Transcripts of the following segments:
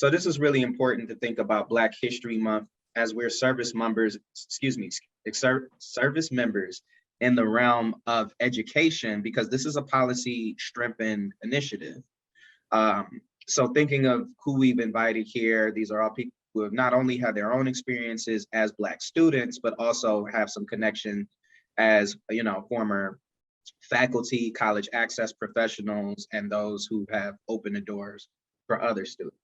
So this is really important to think about Black History Month as we're service members in the realm of education, because this is a policy strengthened initiative. So thinking of who we've invited here, these are all people who have not only had their own experiences as Black students, but also have some connection as, former faculty, college access professionals, and those who have opened the doors for other students.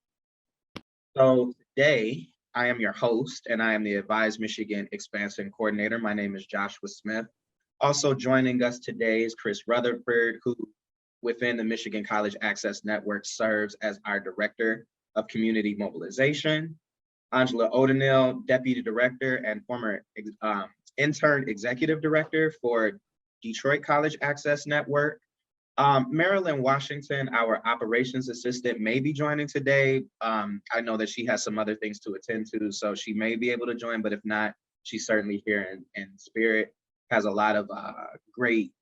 So today, I am your host, and I am the Advise Michigan Expansion Coordinator. My name is Jahshua Smith. Also joining us today is Chris Rutherford, who within the Michigan College Access Network serves as our Director of Community Mobilization. Onjila Odeneal, Deputy Director and former Intern Executive Director for Detroit College Access Network. Marilyn Washington, our Operations Assistant, may be joining today. I know that she has some other things to attend to, so she may be able to join, but if not, she's certainly here in spirit, has a lot of great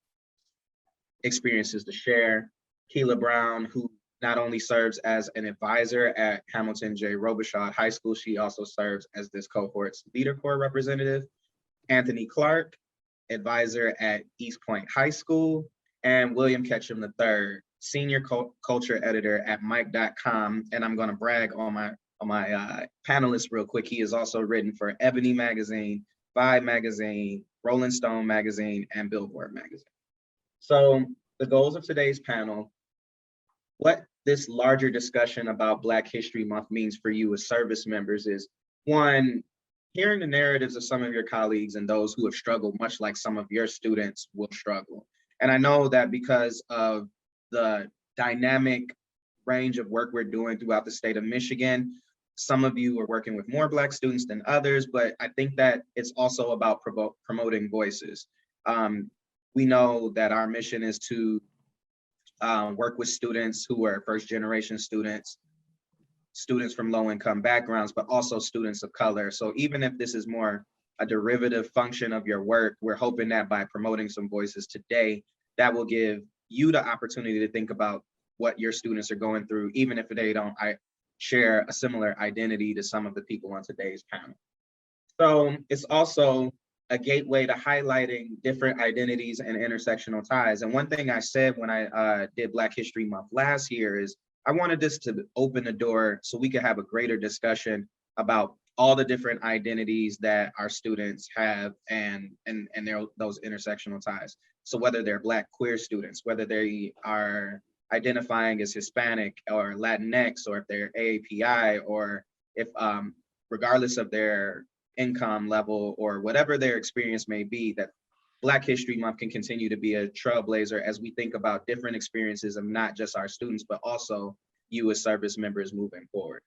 experiences to share. Kela Brown, who not only serves as an advisor at Hamilton J. Robichaud High School, she also serves as this cohort's LeaderCorps representative. Anthony Clark, advisor at Eastpointe High School, and William Ketchum III, senior culture editor at Mike.com. And I'm going to brag on my panelists real quick. He has also written for Ebony Magazine, Vibe Magazine, Rolling Stone Magazine, and Billboard Magazine. So the goals of today's panel, what this larger discussion about Black History Month means for you as service members is, one, hearing the narratives of some of your colleagues and those who have struggled, much like some of your students will struggle. And I know that because of the dynamic range of work we're doing throughout the state of Michigan, some of you are working with more Black students than others, but I think that it's also about promoting voices. We know that our mission is to work with students who are first-generation students from low-income backgrounds, but also students of color. So even if this is more a derivative function of your work, we're hoping that by promoting some voices today, that will give you the opportunity to think about what your students are going through, even if they don't share a similar identity to some of the people on today's panel. So it's also a gateway to highlighting different identities and intersectional ties. And one thing I said when I did Black History Month last year is I wanted this to open the door so we could have a greater discussion about all the different identities that our students have and those intersectional ties. So whether they're Black queer students, whether they are identifying as Hispanic or Latinx, or if they're AAPI, or if regardless of their income level or whatever their experience may be, that Black History Month can continue to be a trailblazer as we think about different experiences of not just our students, but also you as service members moving forward.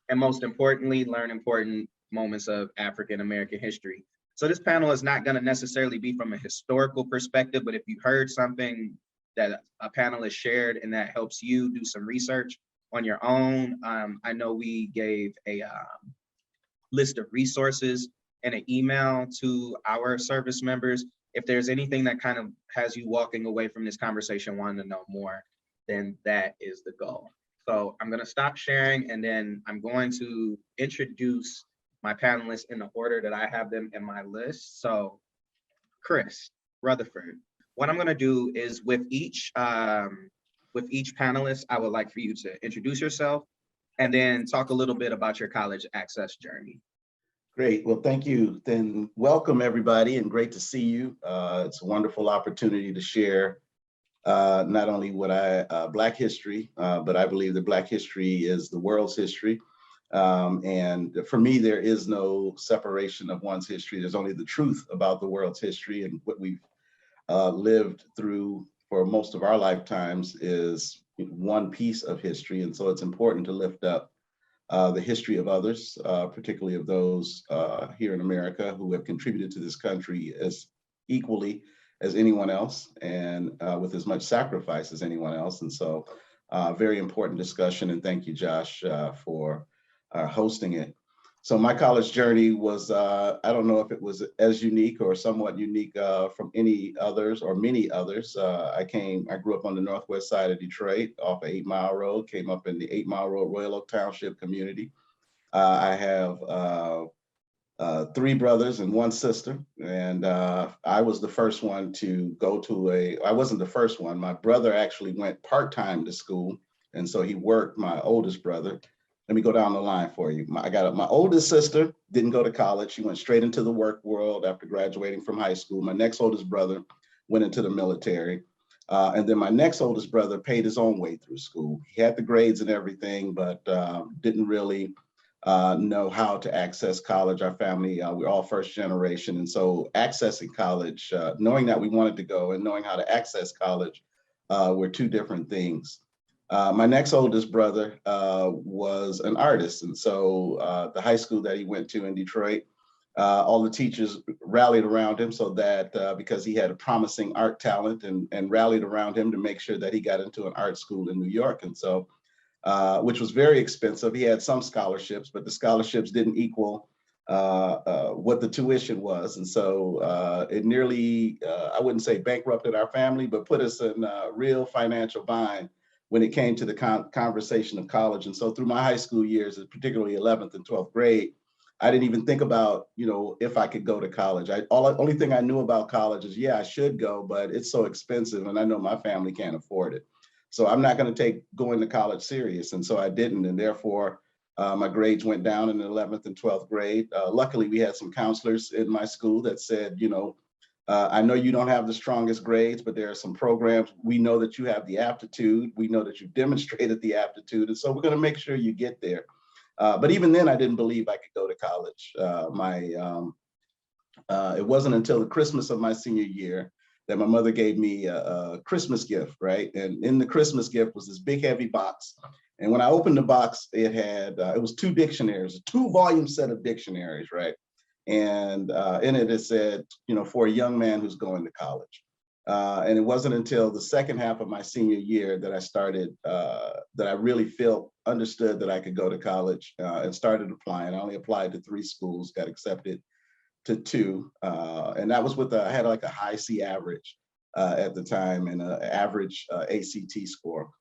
And most importantly, learn important moments of African American history. So this panel is not going to necessarily be from a historical perspective, but if you heard something that a panelist shared and that helps you do some research on your own, I know we gave a list of resources and an email to our service members. If there's anything that kind of has you walking away from this conversation wanting to know more, then that is the goal. So I'm going to stop sharing, and then I'm going to introduce my panelists in the order that I have them in my list. So Chris Rutherford, what I'm going to do is with each panelist, I would like for you to introduce yourself and then talk a little bit about your college access journey. Great. Well, thank you. Then welcome everybody, and great to see you. It's a wonderful opportunity to share not only Black history, but I believe that Black history is the world's history. And for me, there is no separation of one's history. There's only the truth about the world's history, and what we've lived through for most of our lifetimes is one piece of history. And so it's important to lift up the history of others, particularly of those here in America who have contributed to this country as equally as anyone else, and with as much sacrifice as anyone else. And so very important discussion, and thank you, Josh, for hosting it. So my college journey was, I don't know if it was as unique or somewhat unique from any others or many others. I grew up on the northwest side of Detroit off of 8 Mile Road, came up in the 8 Mile Road Royal Oak Township community. I have 3 brothers and 1 sister, and I was the first one to go to I wasn't the first one. My brother actually went part-time to school, and so he worked, my oldest brother. Let me go down the line for you. My oldest sister didn't go to college. She went straight into the work world after graduating from high school. My next oldest brother went into the military. And then my next oldest brother paid his own way through school. He had the grades and everything, but didn't really know how to access college. Our family, we're all first generation. And so accessing college, knowing that we wanted to go and knowing how to access college were 2 different things. My next oldest brother was an artist. And so the high school that he went to in Detroit, all the teachers rallied around him so that because he had a promising art talent and rallied around him to make sure that he got into an art school in New York. And so, which was very expensive. He had some scholarships, but the scholarships didn't equal what the tuition was. And so it nearly, I wouldn't say bankrupted our family, but put us in a real financial bind when it came to the conversation of college. And so through my high school years, particularly 11th and 12th grade, I didn't even think about, if I could go to college. Only thing I knew about college is, yeah, I should go, but it's so expensive and I know my family can't afford it. So I'm not going to take going to college serious. And so I didn't. And therefore, my grades went down in the 11th and 12th grade. Luckily, we had some counselors in my school that said, I know you don't have the strongest grades, but there are some programs. We know that you have the aptitude. We know that you demonstrated the aptitude. And so we're going to make sure you get there. But even then, I didn't believe I could go to college. It wasn't until the Christmas of my senior year that my mother gave me a Christmas gift, right? And in the Christmas gift was this big, heavy box. And when I opened the box, it was 2 dictionaries, a 2-volume set of dictionaries, right? And in it said, for a young man who's going to college. And it wasn't until the second half of my senior year that I started, that I really understood that I could go to college and started applying. I only applied to 3 schools, got accepted to 2. And that was I had like a high C average at the time and an average ACT score.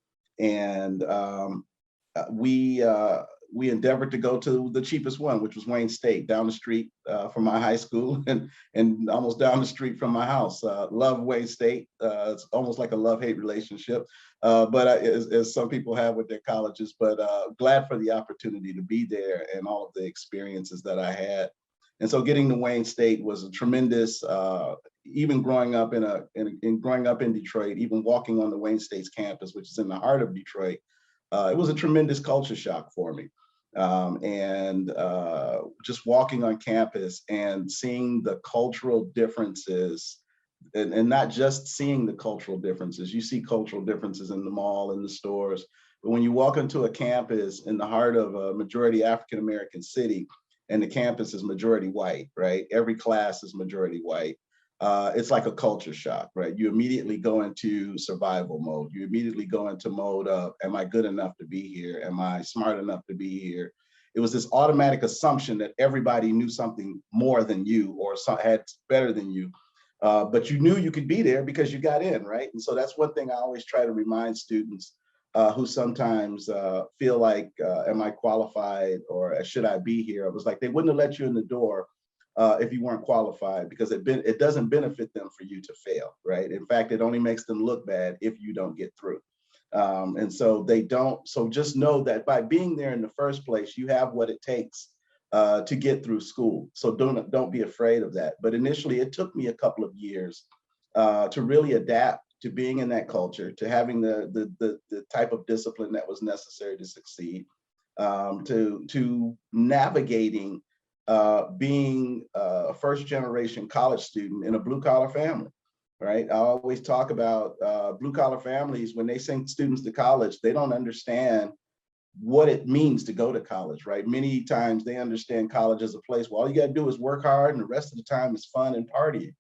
And we endeavored to go to the cheapest one, which was Wayne State, down the street from my high school and almost down the street from my house. Love Wayne State. It's almost like a love-hate relationship, but as some people have with their colleges, but glad for the opportunity to be there and all of the experiences that I had. And so getting to Wayne State was a tremendous, even growing up growing up in Detroit, even walking on the Wayne State's campus, which is in the heart of Detroit, it was a tremendous culture shock for me. And just walking on campus and seeing the cultural differences, and not just seeing the cultural differences. You see cultural differences in the mall, in the stores, but when you walk into a campus in the heart of a majority African-American city, and the campus is majority white, right? Every class is majority white. It's like a culture shock, right? You immediately go into survival mode. You immediately go into mode of, am I good enough to be here? Am I smart enough to be here? It was this automatic assumption that everybody knew something more than you or had better than you, but you knew you could be there because you got in, right? And so that's one thing I always try to remind students who sometimes feel like, am I qualified or should I be here? It was like, they wouldn't have let you in the door if you weren't qualified, because it doesn't benefit them for you to fail, right? In fact, it only makes them look bad if you don't get through. And so so just know that by being there in the first place, you have what it takes to get through school. So don't be afraid of that. But initially, it took me a couple of years to really adapt to being in that culture, to having the type of discipline that was necessary to succeed, to navigating being a first-generation college student in a blue-collar family, right? I always talk about blue-collar families. When they send students to college, they don't understand what it means to go to college, right? Many times they understand college as a place where all you got to do is work hard and the rest of the time is fun and partying.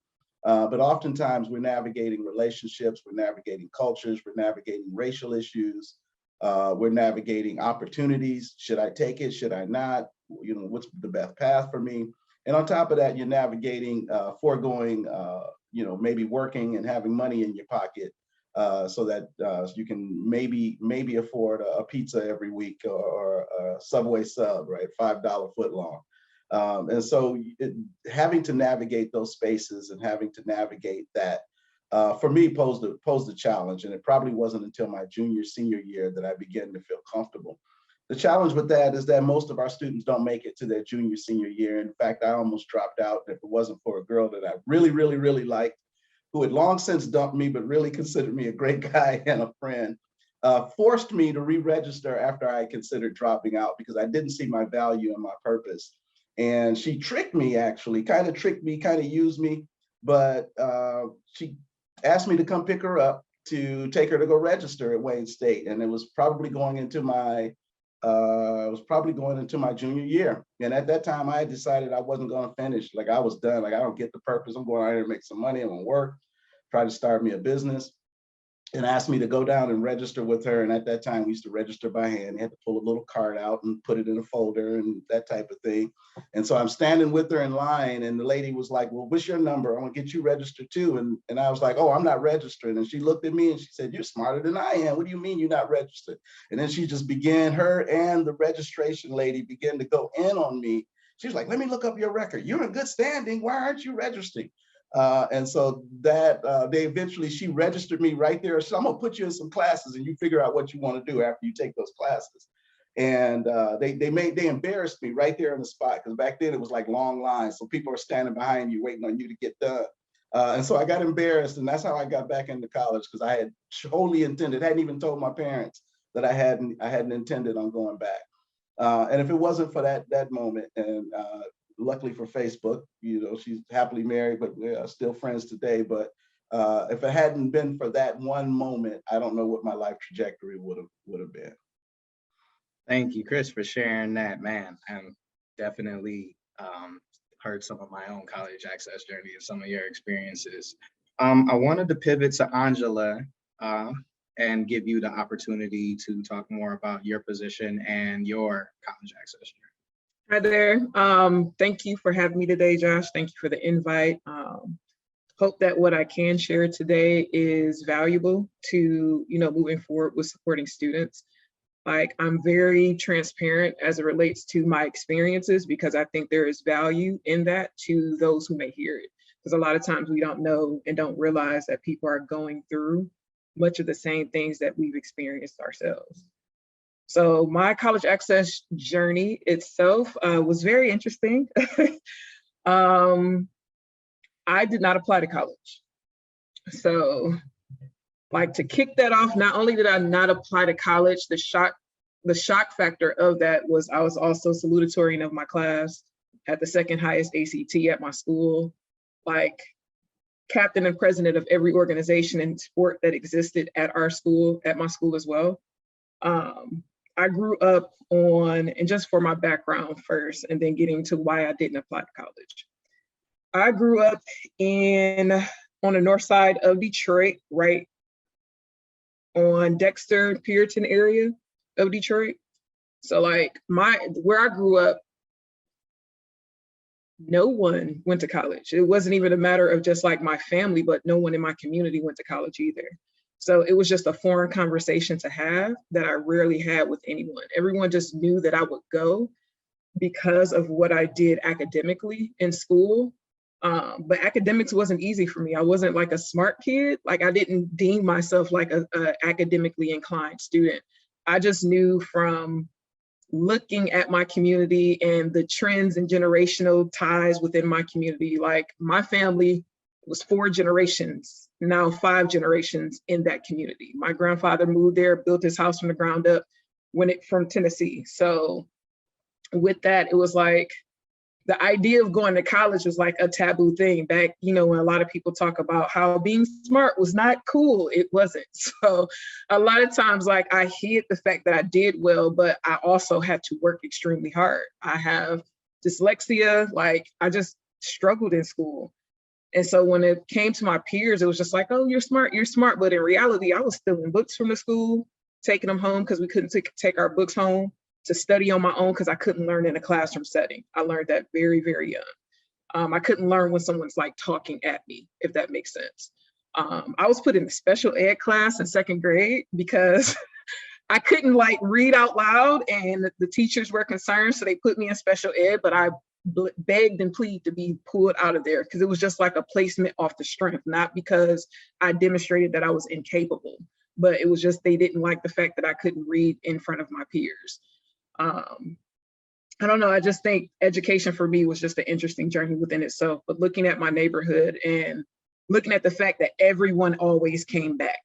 But oftentimes we're navigating relationships, we're navigating cultures, we're navigating racial issues, We're navigating opportunities. Should I take it? Should I not? You know, what's the best path for me? And on top of that, you're navigating foregoing, you know, maybe working and having money in your pocket so that you can maybe afford a pizza every week or a Subway sub, right? $5 foot long. And so having to navigate those spaces and having to navigate that for me posed a challenge. And it probably wasn't until my senior year that I began to feel comfortable. The challenge with that is that most of our students don't make it to their senior year. In fact, I almost dropped out if it wasn't for a girl that I really liked, who had long since dumped me, but really considered me a great guy and a friend, forced me to re-register after I considered dropping out because I didn't see my value and my purpose. And she tricked me, actually, kind of used me, but she asked me to come pick her up to take her to go register at Wayne State. And it was probably going into my junior year. And at that time, I had decided I wasn't going to finish. Like, I was done. Like, I don't get the purpose. I'm going out here to make some money. I'm going to work, try to start me a business. And asked me to go down and register with her. And at that time, we used to register by hand. You had to pull a little card out and put it in a folder and that type of thing. And so I'm standing with her in line, and the lady was like, well, what's your number? I want to get you registered too. And I was like, oh, I'm not registered. And she looked at me and she said, you're smarter than I am. What do you mean you're not registered? And then she just began, her and the registration lady began to go in on me. She was like, let me look up your record. You're in good standing. Why aren't you registering? And so that she registered me right there. So I'm gonna put you in some classes and you figure out what you want to do after you take those classes. And they embarrassed me right there on the spot, because back then it was like long lines. So people are standing behind you waiting on you to get done. And so I got embarrassed, and that's how I got back into college, because I had totally hadn't even told my parents that I hadn't intended on going back. And if it wasn't for that moment, and luckily for Facebook, you know, she's happily married, but we are still friends today. But if it hadn't been for that one moment, I don't know what my life trajectory would have been. Thank you, Chris, for sharing that, man. I'm definitely heard some of my own college access journey and some of your experiences. I wanted to pivot to Onjila and give you the opportunity to talk more about your position and your college access journey. Hi there. Thank you for having me today, Josh. Thank you for the invite. Hope that what I can share today is valuable to, you know, moving forward with supporting students. Like, I'm very transparent as it relates to my experiences, because I think there is value in that to those who may hear it. Because a lot of times we don't know and don't realize that people are going through much of the same things that we've experienced ourselves. So my college access journey itself was very interesting. I did not apply to college. So, like, to kick that off, not only did I not apply to college, the shock factor of that was I was also salutatorian of my class at the second highest ACT at my school, like captain and president of every organization and sport that existed at our school, at my school as well. I grew up on, and just for my background first, and then getting to why I didn't apply to college. I grew up on the north side of Detroit, right on Dexter, Puritan area of Detroit. So like where I grew up, no one went to college. It wasn't even a matter of just like my family, but no one in my community went to college either. So it was just a foreign conversation to have that I rarely had with anyone. Everyone just knew that I would go because of what I did academically in school. But academics wasn't easy for me. I wasn't like a smart kid. Like, I didn't deem myself like a academically inclined student. I just knew from looking at my community and the trends and generational ties within my community, like my family was 4 generations, now 5 generations in that community. My grandfather moved there, built his house from the ground up, from Tennessee. So with that, it was like, the idea of going to college was like a taboo thing back, you know, when a lot of people talk about how being smart was not cool. It wasn't. So a lot of times, like, I hid the fact that I did well, but I also had to work extremely hard. I have dyslexia, like I just struggled in school. And so when it came to my peers, it was just like, oh, you're smart. But in reality, I was stealing books from the school. taking them home because we couldn't take our books home, to study on my own because I couldn't learn in a classroom setting. I learned that very, very young. I couldn't learn when someone's like talking at me, if that makes sense. I was put in a special ed class in 2nd grade because I couldn't like read out loud, and the teachers were concerned, so they put me in special ed, but I begged and pleaded to be pulled out of there because it was just like a placement off the strength, not because I demonstrated that I was incapable, but it was just they didn't like the fact that I couldn't read in front of my peers. I don't know, I just think education for me was just an interesting journey within itself, but looking at my neighborhood and looking at the fact that everyone always came back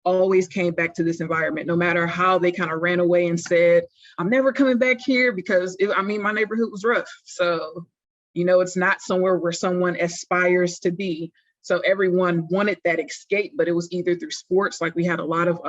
to this environment, no matter how they kind of ran away and said, I'm never coming back here, because my neighborhood was rough. So, it's not somewhere where someone aspires to be. So everyone wanted that escape, but it was either through sports, like we had a lot of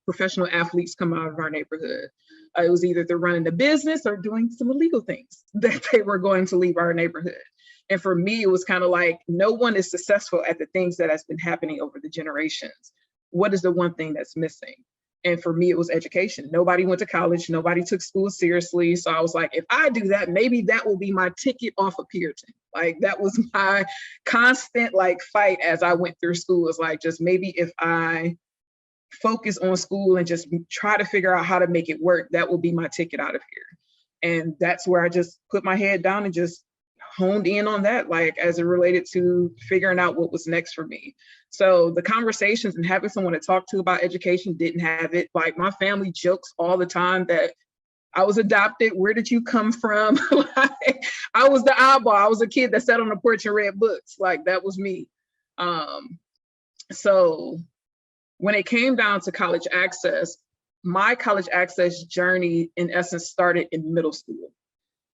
professional athletes come out of our neighborhood. It was either they're running a business or doing some illegal things that they were going to leave our neighborhood. And for me, it was kind of like, no one is successful at the things that has been happening over the generations. What is the one thing that's missing? And for me, it was education. Nobody went to college. Nobody took school seriously. So I was like, if I do that, maybe that will be my ticket off of Puritan. Like, that was my constant like fight as I went through school. Was like, just maybe if I focus on school and just try to figure out how to make it work, that will be my ticket out of here. And that's where I just put my head down and just honed in on that, like as it related to figuring out what was next for me. So the conversations and having someone to talk to about education didn't have it. Like, my family jokes all the time that I was adopted. Where did you come from? Like, I was the eyeball. I was a kid that sat on the porch and read books. Like, that was me. So when it came down to college access, my college access journey in essence started in middle school.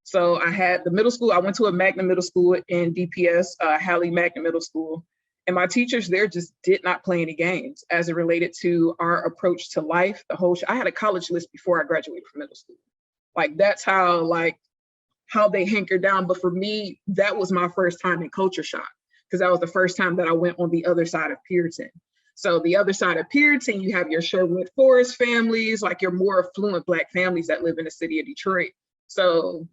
So I had the middle school, I went to a Magna middle school in DPS, Halley Magna Middle School. And my teachers there just did not play any games as it related to our approach to life. I had a college list before I graduated from middle school. Like, that's how they hankered down. But for me, that was my first time in culture shock, because that was the first time that I went on the other side of Puritan. So the other side of Puritan, you have your Sherwood Forest families, like your more affluent Black families that live in the city of Detroit. So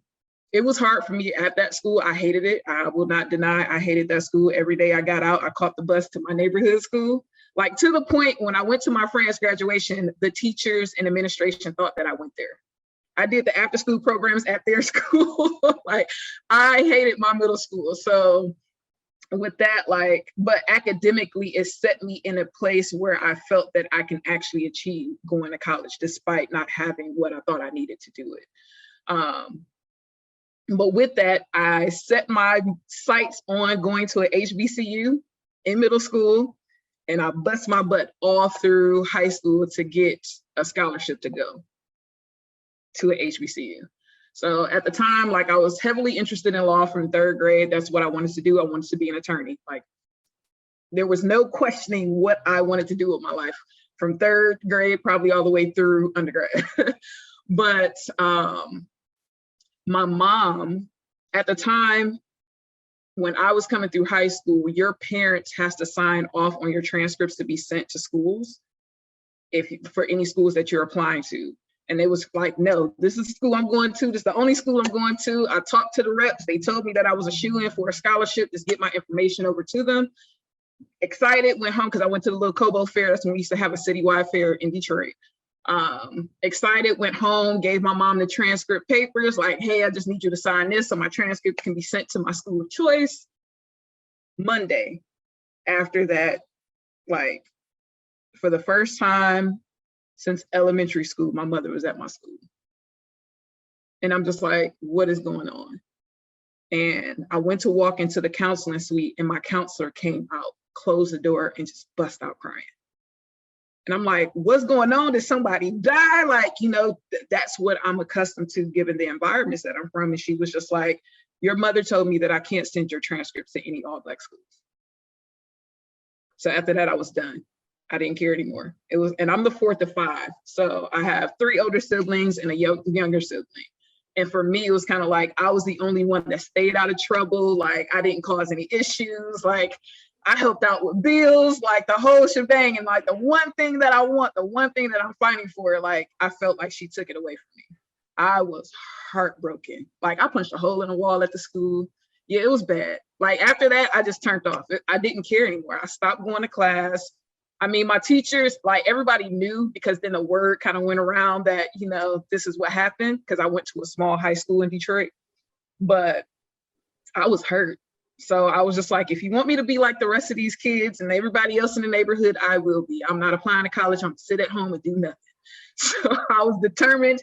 it was hard for me at that school. I hated it. I will not deny I hated that school. Every day I got out, I caught the bus to my neighborhood school. Like, to the point when I went to my friend's graduation, the teachers and administration thought that I went there. I did the after school programs at their school. Like, I hated my middle school. So with that, but academically, it set me in a place where I felt that I can actually achieve going to college, despite not having what I thought I needed to do it. But with that, I set my sights on going to an HBCU in middle school, and I bust my butt all through high school to get a scholarship to go to an HBCU. So at the time, I was heavily interested in law from 3rd grade. That's what I wanted to do. I wanted to be an attorney. There was no questioning what I wanted to do with my life from 3rd grade, probably all the way through undergrad. But my mom, at the time, when I was coming through high school, your parents has to sign off on your transcripts to be sent to schools, for any schools that you're applying to. And they was like, no, this is the school I'm going to. This is the only school I'm going to. I talked to the reps. They told me that I was a shoo-in for a scholarship. Just get my information over to them. Excited, went home because I went to the little Cobo fair. That's when we used to have a citywide fair in Detroit. Excited, went home, gave my mom the transcript papers, like, hey, I just need you to sign this so my transcript can be sent to my school of choice. Monday, after that, for the first time since elementary school, my mother was at my school. And I'm just like, what is going on? And I went to walk into the counseling suite, and my counselor came out, closed the door, and just bust out crying. And I'm like, what's going on? Did somebody die? That's what I'm accustomed to given the environments that I'm from. And she was just like, your mother told me that I can't send your transcripts to any all-Black schools. So after that, I was done. I didn't care anymore. And I'm the 4th of 5. So I have 3 older siblings and a younger sibling. And for me, it was kind of like, I was the only one that stayed out of trouble. I didn't cause any issues. I helped out with bills, like the whole shebang. And like the one thing that I want, the one thing that I'm fighting for, like I felt like she took it away from me. I was heartbroken. Like I punched a hole in the wall at the school. Yeah, it was bad. Like after that, I just turned off. I didn't care anymore. I stopped going to class. I mean, my teachers, like everybody knew, because then the word kind of went around that, you know, this is what happened, because I went to a small high school in Detroit. But I was hurt. So I was just like, if you want me to be like the rest of these kids and everybody else in the neighborhood, I will be. I'm not applying to college. I'm gonna sit at home and do nothing. So I was determined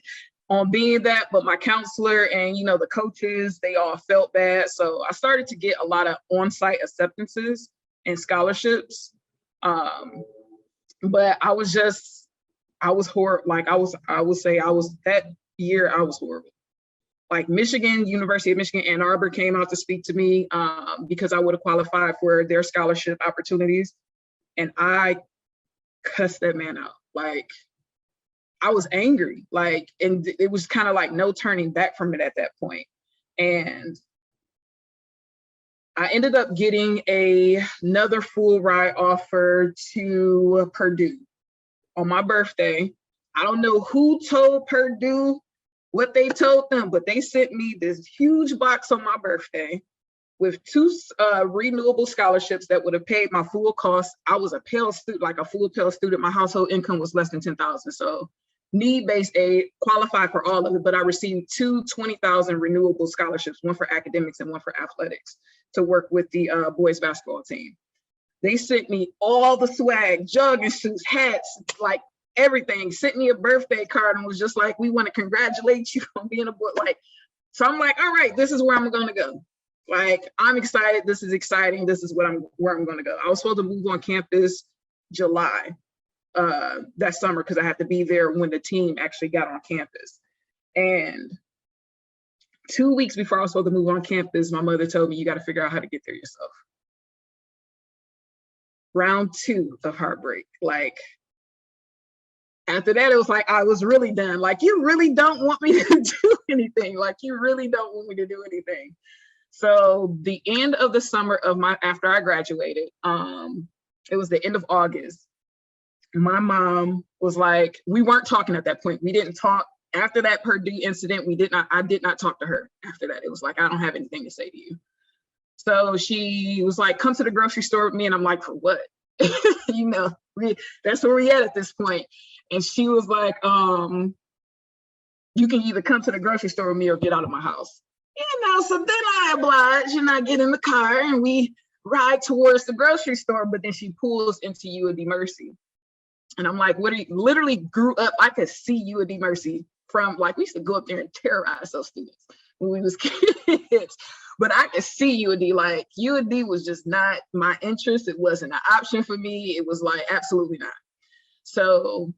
on being that, but my counselor and, you know, the coaches, they all felt bad. So I started to get a lot of on-site acceptances and scholarships. But I was horrible. Like I would say that year I was horrible. Like Michigan, University of Michigan, Ann Arbor came out to speak to me because I would have qualified for their scholarship opportunities. And I cussed that man out. Like I was angry, like, and it was kind of like no turning back from it at that point. And I ended up getting another full ride offer to Purdue on my birthday. I don't know who told Purdue what they told them, but they sent me this huge box on my birthday with 2 renewable scholarships that would have paid my full cost. I was a Pell student, like a full Pell student. My household income was less than $10,000. So need-based aid, qualified for all of it, but I received 2 $20,000 renewable scholarships, one for academics and one for athletics, to work with the boys basketball team. They sent me all the swag, jogging suits, hats, like everything, sent me a birthday card and was just like, we want to congratulate you on being a boy. Like, so I'm like, all right, this is where I'm going to go. Like, I'm excited. This is exciting. This is where I'm going to go. I was supposed to move on campus July that summer because I had to be there when the team actually got on campus. And 2 weeks before I was supposed to move on campus, my mother told me, you got to figure out how to get there yourself. Round 2 of heartbreak. Like, after that, it was like, I was really done. Like, you really don't want me to do anything. Like, you really don't want me to do anything. So the end of the summer of after I graduated, it was the end of August. My mom was like, we weren't talking at that point. We didn't talk after that Purdue incident. I did not talk to her after that. It was like, I don't have anything to say to you. So she was like, come to the grocery store with me. And I'm like, for what? You know, that's where we at this point. And she was like, you can either come to the grocery store with me or get out of my house. You know, so then I oblige and I get in the car and we ride towards the grocery store, but then she pulls into UD Mercy. And I'm like, what are you, literally grew up, I could see UD Mercy from, like, we used to go up there and terrorize those students when we was kids. But I could see UD, like UD was just not my interest. It wasn't an option for me. It was like, absolutely not. So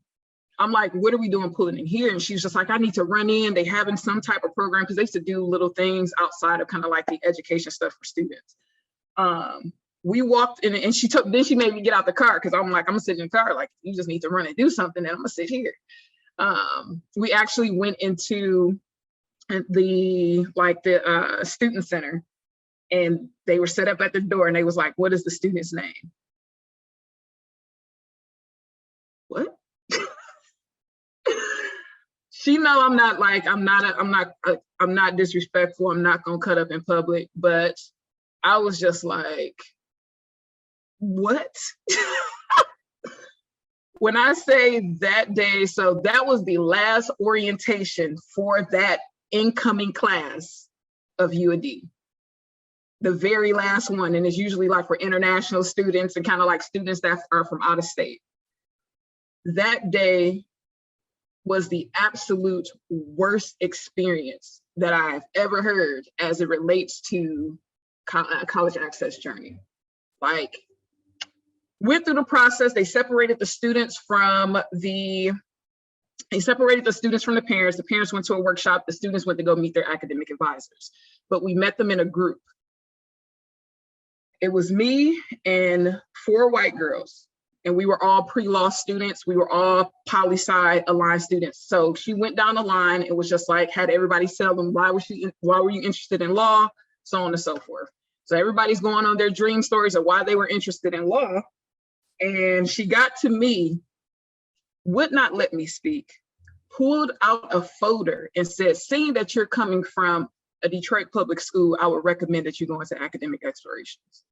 I'm like, what are we doing pulling in here? And she's just like, I need to run in. They having some type of program because they used to do little things outside of kind of like the education stuff for students. We walked in and then she made me get out the car because I'm like, I'm gonna sit in the car. Like, you just need to run and do something and I'm gonna sit here. We actually went into the student center and they were set up at the door and they was like, what is the student's name? What? She know I'm not disrespectful. I'm not gonna cut up in public, but I was just like, what? When I say that day, so that was the last orientation for that incoming class of UAD. The very last one, and it's usually like for international students and kind of like students that are from out of state. That day was the absolute worst experience that I've ever heard as it relates to college access journey. Like, went through the process, they separated the students from the parents. The parents went to a workshop, the students went to go meet their academic advisors, but we met them in a group. It was me and 4 white girls, and we were all pre-law students. We were all poli-sci aligned students. So she went down the line. It was just like, had everybody tell them, why were you interested in law? So on and so forth. So everybody's going on their dream stories of why they were interested in law. And she got to me, would not let me speak, pulled out a folder and said, seeing that you're coming from a Detroit public school, I would recommend that you go into academic explorations.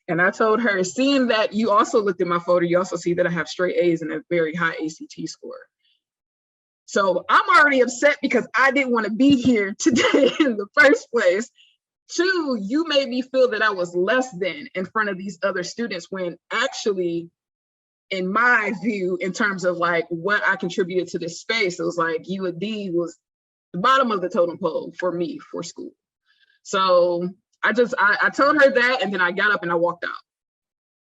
And I told her, seeing that you also looked at my folder, you also see that I have straight A's and a very high ACT score. So I'm already upset because I didn't want to be here today in the first place. Two, you made me feel that I was less than in front of these other students, when actually, in my view, in terms of like what I contributed to this space, it was like UAD was the bottom of the totem pole for me for school. So I told her that, and then I got up and I walked out.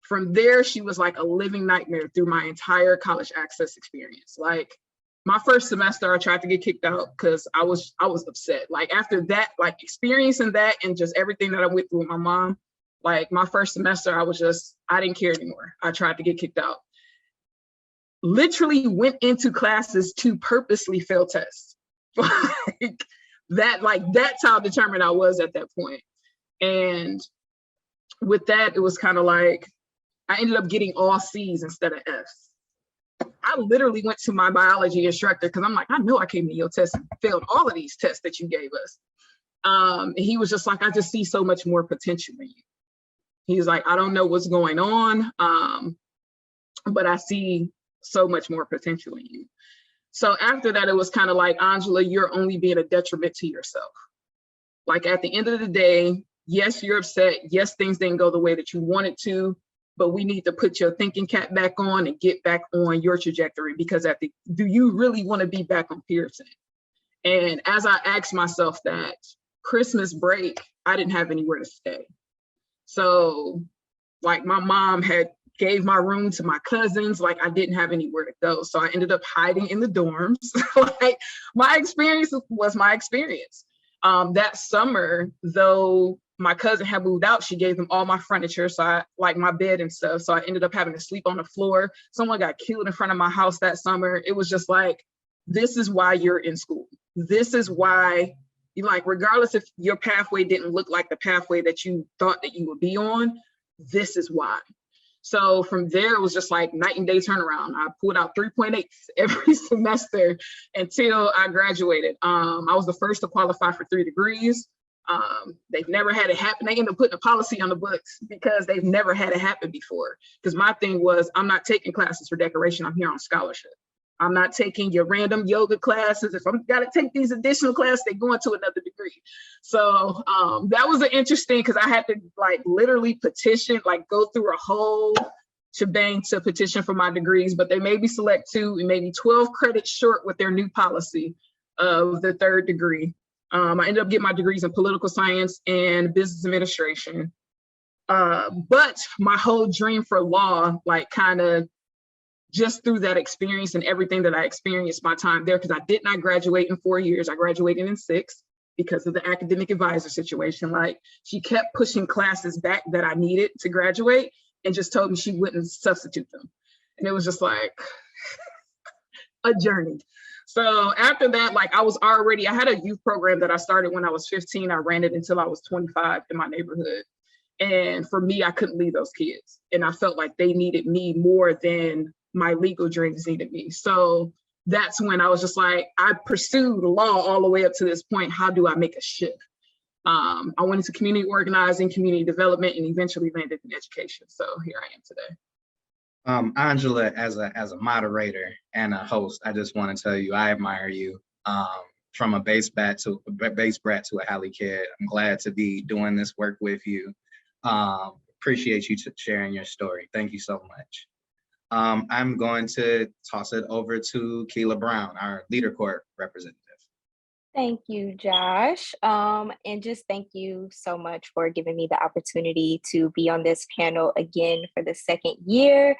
From there, she was like a living nightmare through my entire college access experience. Like my first semester, I tried to get kicked out because I was upset. Like after that, like experiencing that and just everything that I went through with my mom, like my first semester, I didn't care anymore. I tried to get kicked out. Literally went into classes to purposely fail tests. That's how determined I was at that point. And with that, it was kind of like, I ended up getting all C's instead of F's. I literally went to my biology instructor because I'm like, I know I came to your test and failed all of these tests that you gave us. And he was just like, I just see so much more potential in you. He's like, I don't know what's going on, but I see so much more potential in you. So after that, it was kind of like, Onjila, you're only being a detriment to yourself. Like at the end of the day, yes, you're upset. Yes, things didn't go the way that you wanted to, but we need to put your thinking cap back on and get back on your trajectory, because do you really want to be back on Pearson? And as I asked myself that, Christmas break, I didn't have anywhere to stay. So like my mom had gave my room to my cousins, like I didn't have anywhere to go. So I ended up hiding in the dorms. Like my experience was my experience. That summer, though my cousin had moved out, she gave them all my furniture, so I like my bed and stuff. So I ended up having to sleep on the floor. Someone got killed in front of my house that summer. It was just like, this is why you're in school. This is why you, like, regardless if your pathway didn't look like the pathway that you thought that you would be on, this is why. So from there, it was just like night and day turnaround. I pulled out 3.8 every semester until I graduated. I was the first to qualify for 3 degrees. They've never had it happen. They ended up putting a policy on the books because they've never had it happen before. Because my thing was, I'm not taking classes for decoration. I'm here on scholarship. I'm not taking your random yoga classes. If I'm gotta take these additional classes, they go into another degree. So that was an interesting, because I had to like literally petition, like go through a whole shebang to petition for my degrees, but they made me select 2 and maybe 12 credits short with their new policy of the 3rd degree. I ended up getting my degrees in political science and business administration. But my whole dream for law, like kind of just through that experience and everything that I experienced my time there, because I did not graduate in 4 years. I graduated in 6 because of the academic advisor situation. Like she kept pushing classes back that I needed to graduate and just told me she wouldn't substitute them. And it was just like a journey. So after that, like I had a youth program that I started when I was 15. I ran it until I was 25 in my neighborhood. And for me, I couldn't leave those kids. And I felt like they needed me more than my legal dreams needed me. So that's when I was just like, I pursued law all the way up to this point. How do I make a shift? I went into community organizing, community development, and eventually landed in education. So here I am today. Onjila, as a moderator and a host, I just want to tell you, I admire you. From a base brat to a Halle kid. I'm glad to be doing this work with you. Appreciate you sharing your story. Thank you so much. I'm going to toss it over to Kela Brown, our LeaderCorps representative. Thank you, Josh. And just thank you so much for giving me the opportunity to be on this panel again for the 2nd year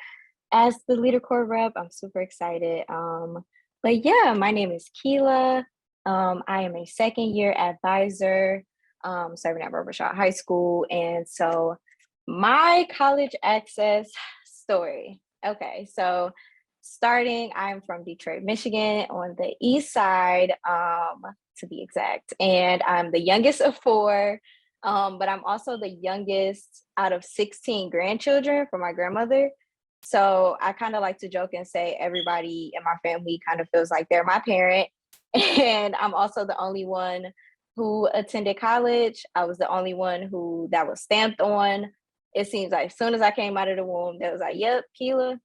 as the LeaderCorps rep. I'm super excited. But yeah, my name is Kela. I am a 2nd year advisor serving at Robichaud High School. And so my college access story. Okay, so starting, I'm from Detroit, Michigan, on the east side, to be exact. And I'm the youngest of four, but I'm also the youngest out of 16 grandchildren for my grandmother. So I kind of like to joke and say everybody in my family kind of feels like they're my parent. And I'm also the only one who attended college. I was the only one that was stamped on. It seems like as soon as I came out of the womb, they was like, yep, Kela,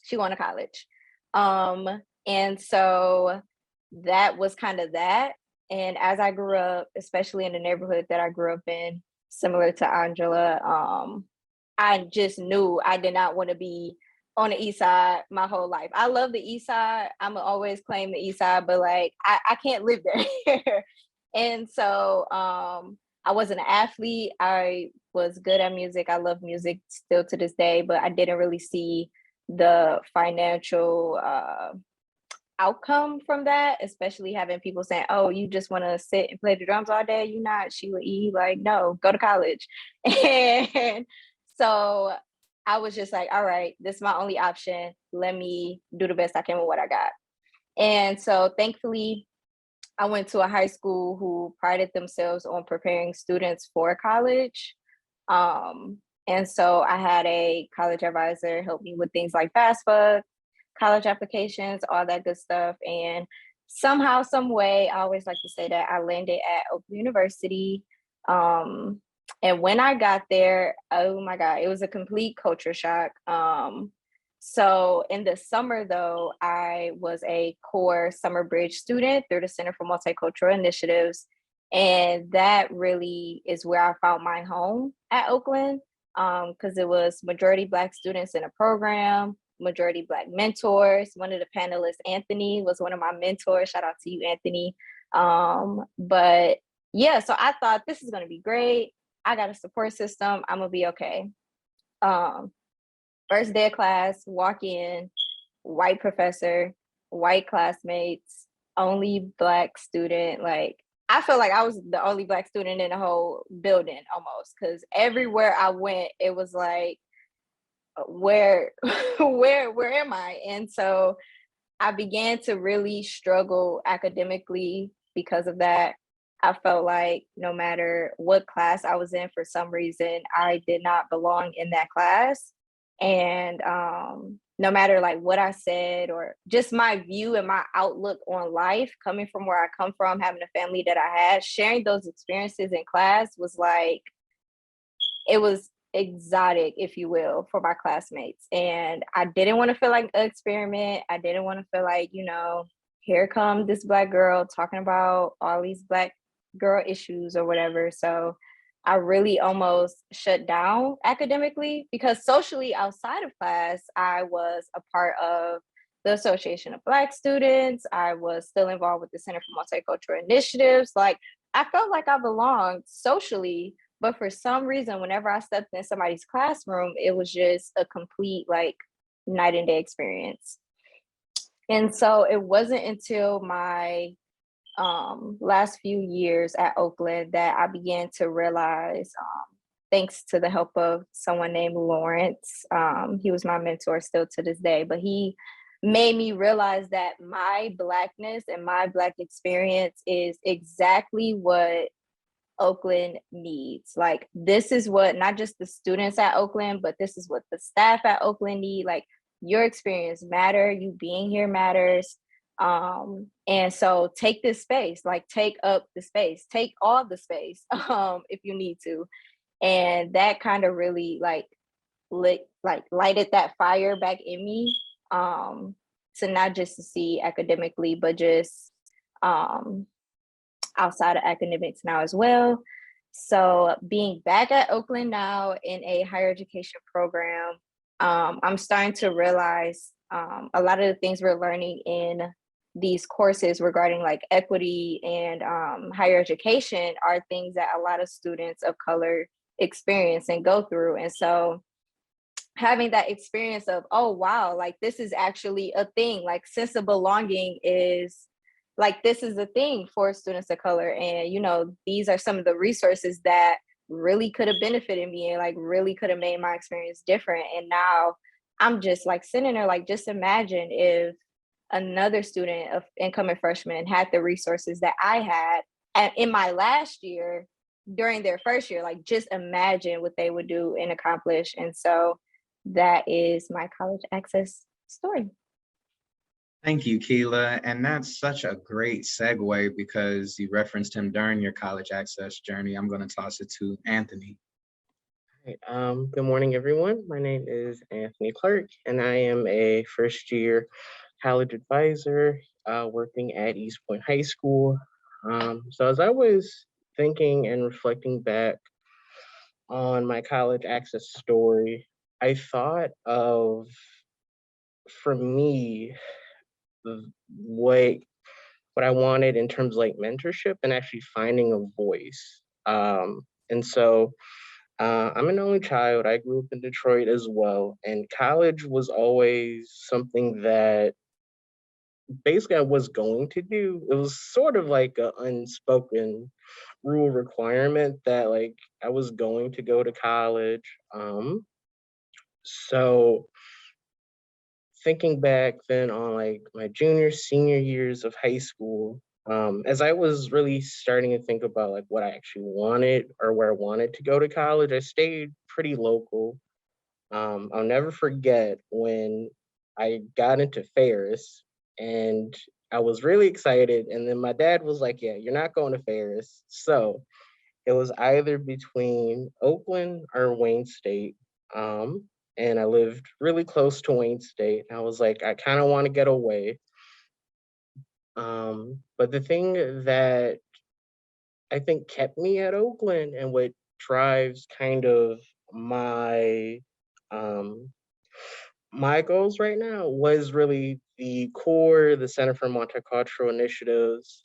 she going to college. And so that was kind of that. And as I grew up, especially in the neighborhood that I grew up in, similar to Onjila, I just knew I did not want to be on the east side my whole life. I love the east side. I'm always claim the east side, but like I can't live there. And so I wasn't an athlete. I was good at music. I love music still to this day, but I didn't really see the financial outcome from that, especially having people saying, oh, you just want to sit and play the drums all day. You're not Sheila E. Like, no, go to college. And so I was just like, all right, this is my only option. Let me do the best I can with what I got. And so thankfully, I went to a high school who prided themselves on preparing students for college. And so I had a college advisor help me with things like FAFSA, college applications, all that good stuff. And somehow, some way, I always like to say that I landed at Oakland University. And when I got there, oh my God, it was a complete culture shock. So in the summer, though, I was a core summer bridge student through the Center for Multicultural Initiatives. And that really is where I found my home at Oakland, because it was majority Black students in a program, majority Black mentors. One of the panelists, Anthony, was one of my mentors. Shout out to you, Anthony. But yeah, so I thought this is going to be great. I got a support system. I'm going to be okay. First day of class, walk in, white professor, white classmates, only Black student. Like, I felt like I was the only Black student in the whole building almost, because everywhere I went, it was like, where am I? And so I began to really struggle academically because of that. I felt like no matter what class I was in, for some reason, I did not belong in that class. And no matter like what I said, or just my view and my outlook on life, coming from where I come from, having a family that I had, sharing those experiences in class was like, it was exotic, if you will, for my classmates. And I didn't want to feel like an experiment. I didn't want to feel like, here come this Black girl talking about all these Black girl issues or whatever. So I really almost shut down academically, because socially outside of class, I was a part of the Association of Black Students. I was still involved with the Center for Multicultural Initiatives. Like, I felt like I belonged socially, but for some reason, whenever I stepped in somebody's classroom, it was just a complete like night and day experience. And so it wasn't until my last few years at Oakland that I began to realize, thanks to the help of someone named Lawrence, he was my mentor still to this day, but he made me realize that my Blackness and my Black experience is exactly what Oakland needs. Like, this is what not just the students at Oakland, but this is what the staff at Oakland need. Like, your experience matter, you being here matters. And so take this space, like take up the space, take all the space, if you need to. And that kind of really lighted that fire back in me, to not just to see academically, but just outside of academics now as well. So being back at Oakland now in a higher education program, I'm starting to realize a lot of the things we're learning in these courses regarding like equity and higher education are things that a lot of students of color experience and go through. And so having that experience of, oh, wow, like this is actually a thing, like sense of belonging is like, this is a thing for students of color. And, these are some of the resources that really could have benefited me and like really could have made my experience different. And now I'm just like sitting there, like, just imagine if another student of incoming freshmen had the resources that I had in my last year during their first year. Like, just imagine what they would do and accomplish. And so that is my college access story. Thank you, Kela. And that's such a great segue because you referenced him during your college access journey. I'm going to toss it to Anthony. Good morning, everyone. My name is Anthony Clark, and I am a first-year college advisor working at Eastpointe High School. So as I was thinking and reflecting back on my college access story, I thought of, for me, what I wanted in terms of like mentorship and actually finding a voice. And so I'm an only child. I grew up in Detroit as well, and college was always something that basically I was going to do. It was sort of like an unspoken rule requirement that like I was going to go to college. So thinking back then on like my junior, senior years of high school, as I was really starting to think about like what I actually wanted or where I wanted to go to college, I stayed pretty local. I'll never forget when I got into Ferris and I was really excited. And then my dad was like, yeah, you're not going to Ferris. So it was either between Oakland or Wayne State. And I lived really close to Wayne State. I was like, I kind of want to get away. But the thing that I think kept me at Oakland and what drives kind of my my goals right now was really the core, the Center for Multicultural Initiatives,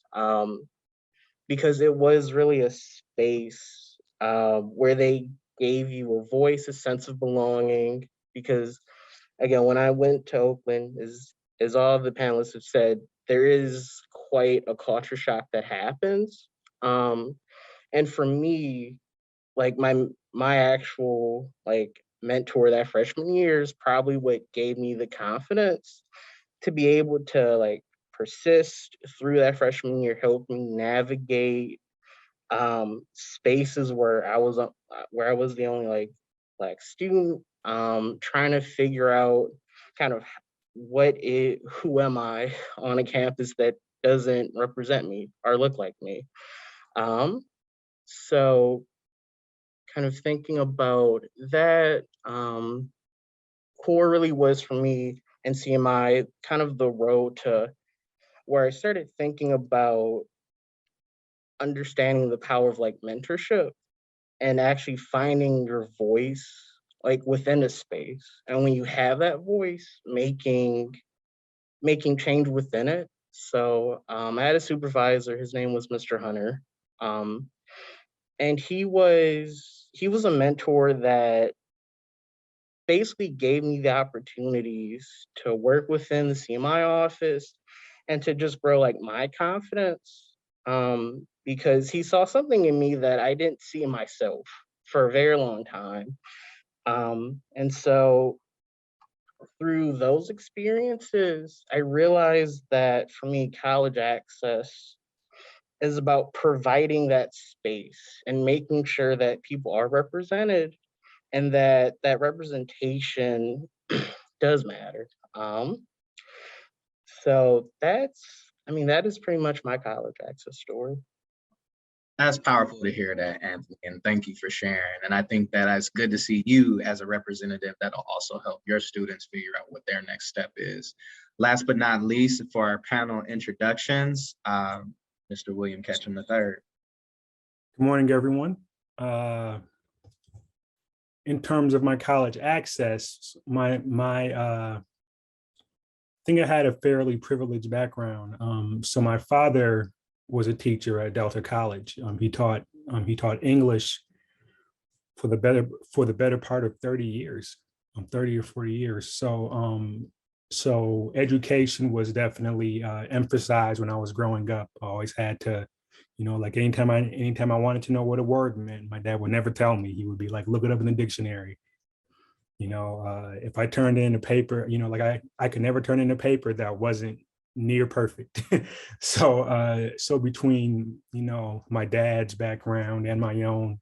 because it was really a space where they gave you a voice, a sense of belonging. Because again, when I went to Oakland, as all the panelists have said, there is quite a culture shock that happens. And for me, like my actual like mentor that freshman year is probably what gave me the confidence to be able to like persist through that freshman year, help me navigate spaces where I was the only like Black student, trying to figure out kind of who am I on a campus that doesn't represent me or look like me. So kind of thinking about that, core really was for me and CMI kind of the road to where I started thinking about understanding the power of like mentorship and actually finding your voice like within a space. And when you have that voice, making change within it. So I had a supervisor, his name was Mr. Hunter. And he was a mentor that basically gave me the opportunities to work within the CMI office and to just grow like my confidence, because he saw something in me that I didn't see in myself for a very long time. And so through those experiences, I realized that for me, college access is about providing that space and making sure that people are represented and that representation does matter. So that is pretty much my college access story. That's powerful to hear that, Anthony, and thank you for sharing. And I think that it's good to see you as a representative that'll also help your students figure out what their next step is. Last but not least, for our panel introductions, Mr. William Ketchum III. Good morning, everyone. In terms of my college access, I think I had a fairly privileged background. So my father was a teacher at Delta College. He taught English for the better part of 30 years, 30 or 40 years. So education was definitely emphasized when I was growing up. I always had to, like anytime I wanted to know what a word meant, my dad would never tell me. He would be like, look it up in the dictionary. If I turned in a paper, like I could never turn in a paper that wasn't near perfect. So between, my dad's background and my own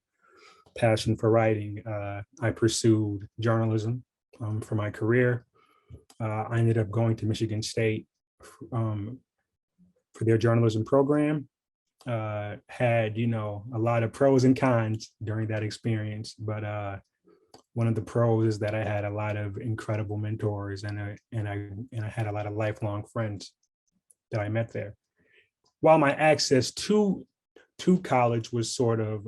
passion for writing, I pursued journalism for my career. I ended up going to Michigan State for their journalism program. Had, a lot of pros and cons during that experience, but one of the pros is that I had a lot of incredible mentors, and I had a lot of lifelong friends that I met there. While my access to college was sort of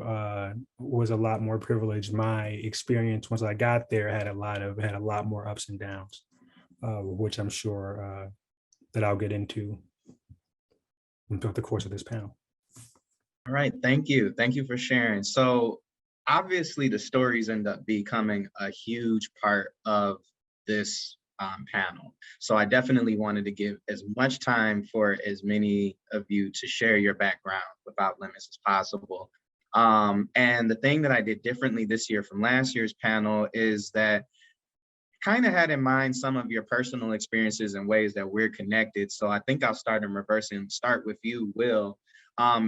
was a lot more privileged, my experience once I got there had a lot more ups and downs, which I'm sure that I'll get into throughout the course of this panel. All right, thank you. Thank you for sharing. So obviously the stories end up becoming a huge part of this panel. So I definitely wanted to give as much time for as many of you to share your background without limits as possible. And the thing that I did differently this year from last year's panel is that kind of had in mind some of your personal experiences and ways that we're connected. So I think I'll start in reverse and start with you, Will,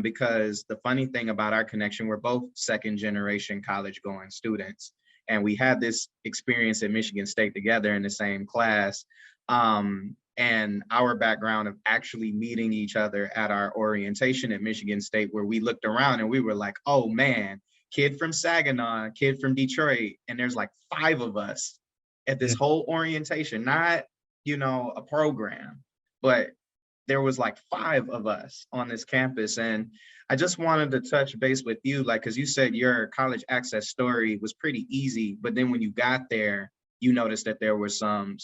because the funny thing about our connection, we're both second generation college going students. And we had this experience at Michigan State together in the same class. And our background of actually meeting each other at our orientation at Michigan State, where we looked around and we were like, oh man, kid from Saginaw, kid from Detroit, and there's like 5 of us at this whole orientation, not, a program, but there was like 5 of us on this campus. And I just wanted to touch base with you, like, because you said your college access story was pretty easy, but then when you got there, you noticed that there were some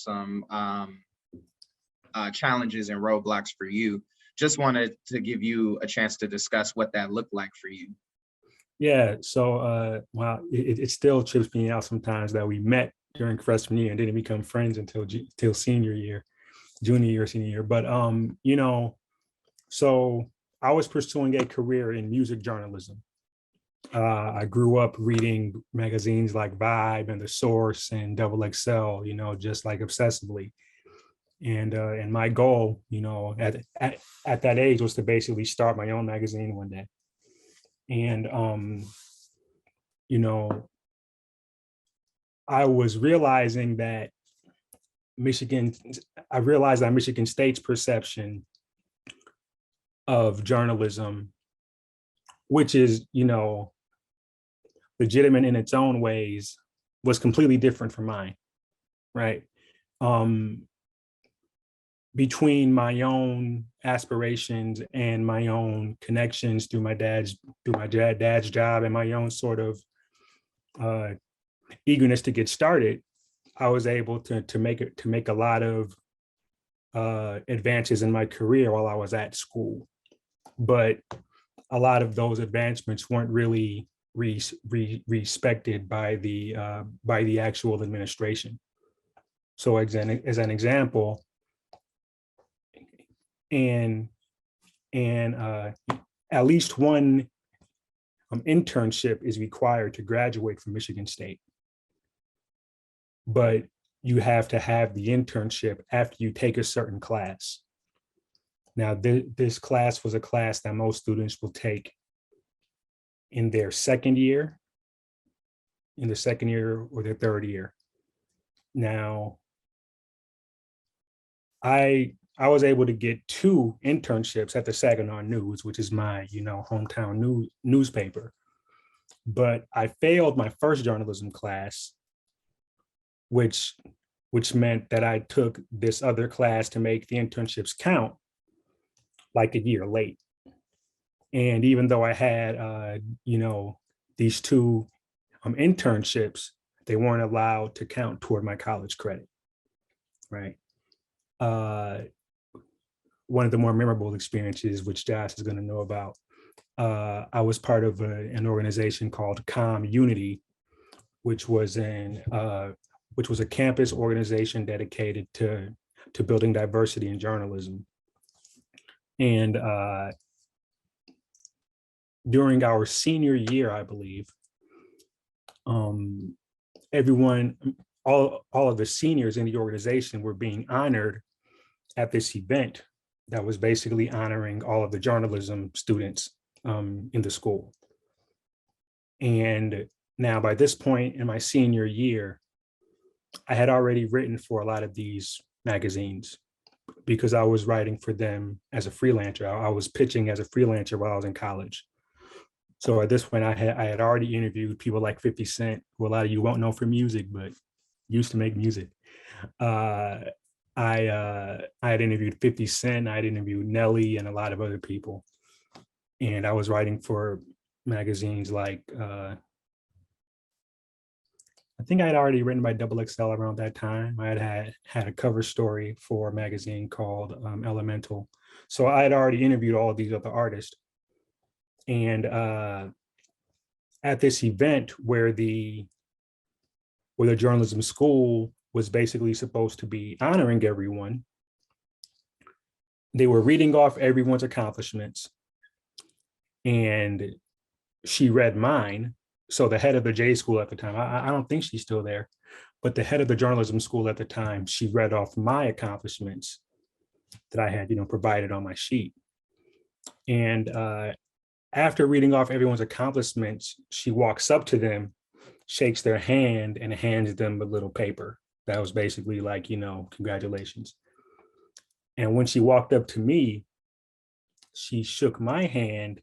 challenges and roadblocks for you. Just wanted to give you a chance to discuss what that looked like for you. Yeah, so wow, it still trips me out sometimes that we met during freshman year and didn't become friends until senior year, junior year, senior year. But so I was pursuing a career in music journalism. I grew up reading magazines like Vibe and The Source and Double XL, just like obsessively. And my goal, at that age was to basically start my own magazine one day. And I was realizing that Michigan State's perception of journalism, which is, legitimate in its own ways, was completely different from mine, right? Between my own aspirations and my own connections through my dad's job and my own sort of eagerness to get started, I was able to make a lot of advances in my career while I was at school. But a lot of those advancements weren't really respected by the actual administration. So as an example, and at least one internship is required to graduate from Michigan State. But you have to have the internship after you take a certain class. Now, this class was a class that most students will take in their second year or their third year. Now, I was able to get 2 internships at the Saginaw News, which is my, hometown newspaper. But I failed my first journalism class, which meant that I took this other class to make the internships count like a year late. And even though I had, these 2 internships, they weren't allowed to count toward my college credit, right? One of the more memorable experiences, which Josh is going to know about, I was part of an organization called Unity, which was a campus organization dedicated to building diversity in journalism. And during our senior year, I believe, all of the seniors in the organization were being honored at this event that was basically honoring all of the journalism students in the school. And now by this point in my senior year, I had already written for a lot of these magazines because I was writing for them as a freelancer. I was pitching as a freelancer while I was in college. So at this point, I had already interviewed people like 50 Cent, who a lot of you won't know for music, but used to make music. I had interviewed 50 Cent, I had interviewed Nelly and a lot of other people. And I was writing for magazines like, I think I had already written by XXL around that time. I had a cover story for a magazine called Elemental. So I had already interviewed all of these other artists. And at this event where the journalism school was basically supposed to be honoring everyone, they were reading off everyone's accomplishments. And she read mine. So the head of the J school at the time, I don't think she's still there, but the head of the journalism school at the time, she read off my accomplishments that I had, provided on my sheet. And after reading off everyone's accomplishments, she walks up to them, shakes their hand, and hands them a little paper that was basically like, congratulations. And when she walked up to me, she shook my hand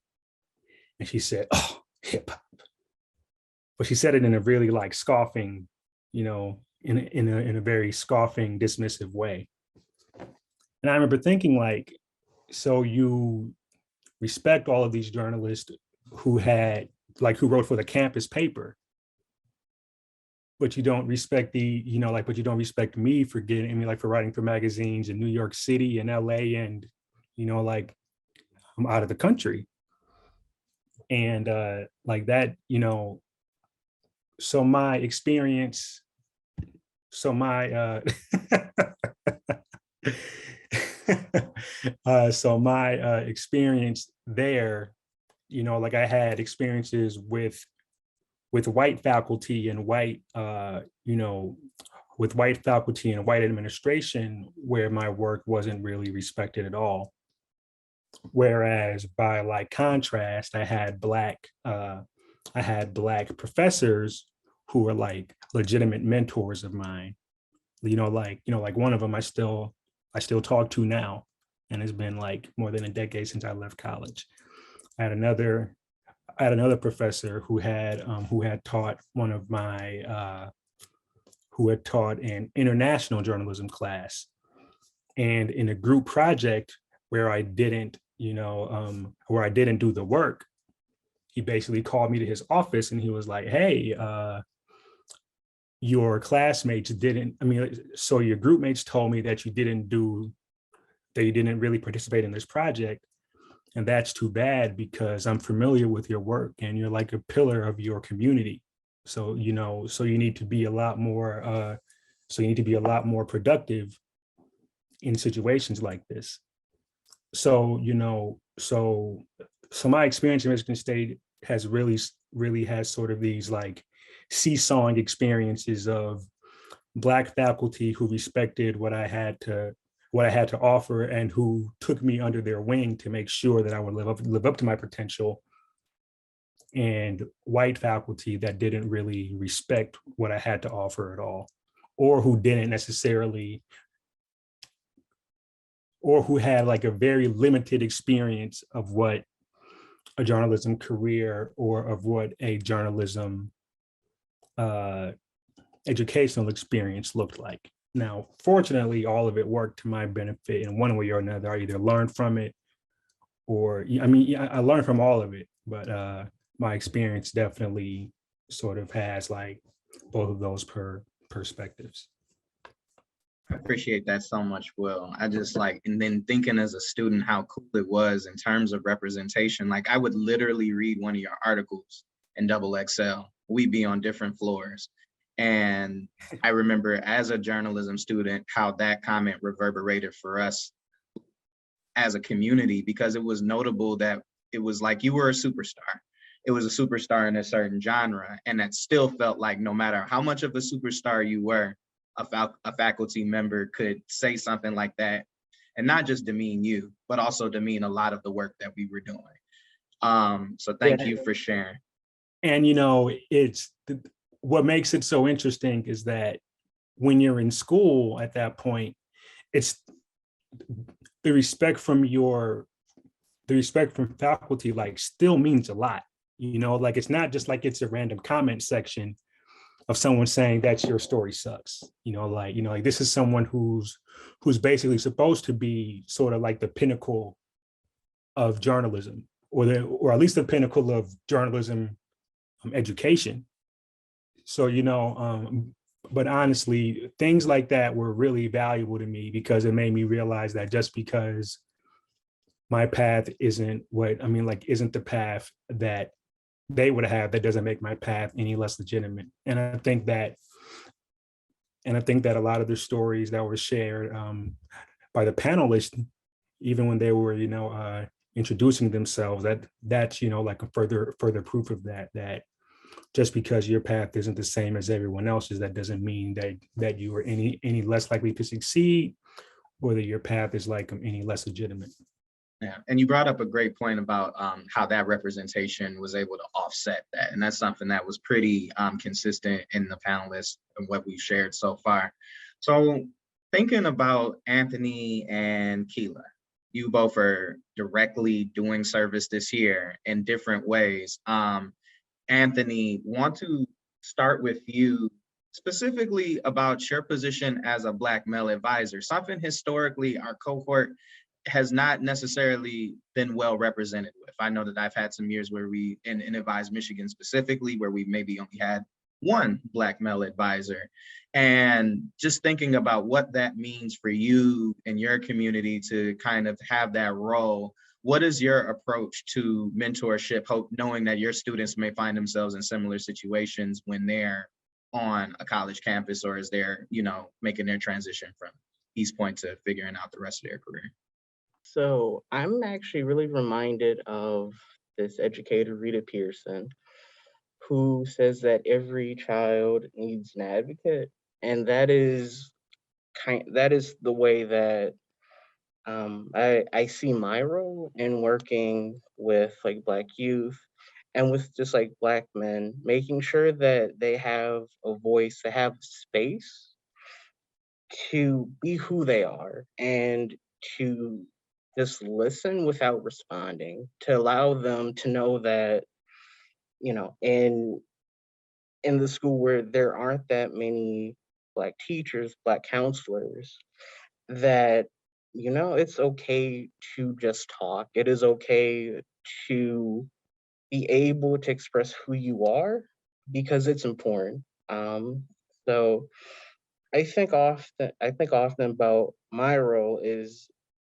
and she said, "Oh, hip hop." But she said it in a really like scoffing, in a very scoffing, dismissive way. And I remember thinking like, so you respect all of these journalists who wrote for the campus paper, but you don't respect but you don't respect me for for writing for magazines in New York City and LA and, I'm out of the country. And like that, so my experience, experience there, like I had experiences with white faculty and white administration where my work wasn't really respected at all. Whereas by like contrast, I had Black professors who were like legitimate mentors of mine. Like one of them I still talk to now, and it's been like more than a decade since I left college. I had another professor who had taught an international journalism class, and in a group project where I didn't do the work, he basically called me to his office and he was like, "Hey, your classmates so your group mates told me that you didn't really participate in this project. And that's too bad because I'm familiar with your work and you're like a pillar of your community. So, so you need to be a lot more productive in situations like this." So, so my experience in Michigan State has really has sort of these like seesawing experiences of Black faculty who respected what I had to offer and who took me under their wing to make sure that I would live up to my potential, and white faculty that didn't really respect what I had to offer at all, or who didn't necessarily, or who had like a very limited experience of what a journalism career or of what a journalism educational experience looked like. Now, fortunately, all of it worked to my benefit in one way or another. I either learned from it or, I learned from all of it, but my experience definitely sort of has like both of those perspectives. I appreciate that so much, Will. I just and then thinking as a student how cool it was in terms of representation. Like I would literally read one of your articles in XXL. We'd be on different floors. And I remember as a journalism student, how that comment reverberated for us as a community, because it was notable that it was like you were a superstar. it was a superstar in a certain genre, and that still felt like no matter how much of a superstar you were, a faculty member could say something like that and not just demean you, but also demean a lot of the work that we were doing. So thank you for sharing. And, you know, what makes it so interesting is that when you're in school at that point, it's the respect from faculty, like, still means a lot, you know, like, it's not just like it's a random comment section of someone saying that your story sucks, you know, like this is someone who's basically supposed to be sort of like the pinnacle of journalism, or at least the pinnacle of journalism education. So, you know, but honestly, things like that were really valuable to me, because it made me realize that just because my path isn't isn't the path that they would have, that doesn't make my path any less legitimate. And I think that a lot of the stories that were shared by the panelists, even when they were, you know, introducing themselves, that's, you know, like a further proof of that just because your path isn't the same as everyone else's, that doesn't mean that you are any less likely to succeed, or that your path is like any less legitimate. Yeah, and you brought up a great point about how that representation was able to offset that. And that's something that was pretty consistent in the panelists and what we've shared so far. So thinking about Anthony and Kela, you both are directly doing service this year in different ways. Anthony, want to start with you specifically about your position as a Black male advisor, something historically our cohort has not necessarily been well represented with. I know that I've had some years where we, in Advise Michigan specifically, where we maybe only had one Black male advisor. And just thinking about what that means for you and your community to kind of have that role, what is your approach to mentorship, knowing that your students may find themselves in similar situations when they're on a college campus, or as they're, you know, making their transition from Eastpointe to figuring out the rest of their career? So I'm actually really reminded of this educator, Rita Pearson, who says that every child needs an advocate. And that is the way that I see my role in working with like Black youth and with just like Black men, making sure that they have a voice, they have space to be who they are, and to just listen without responding, to allow them to know that, you know, in the school where there aren't that many Black teachers, Black counselors, that, you know, it's okay to just talk. It is okay to be able to express who you are, because it's important. So I think often about my role is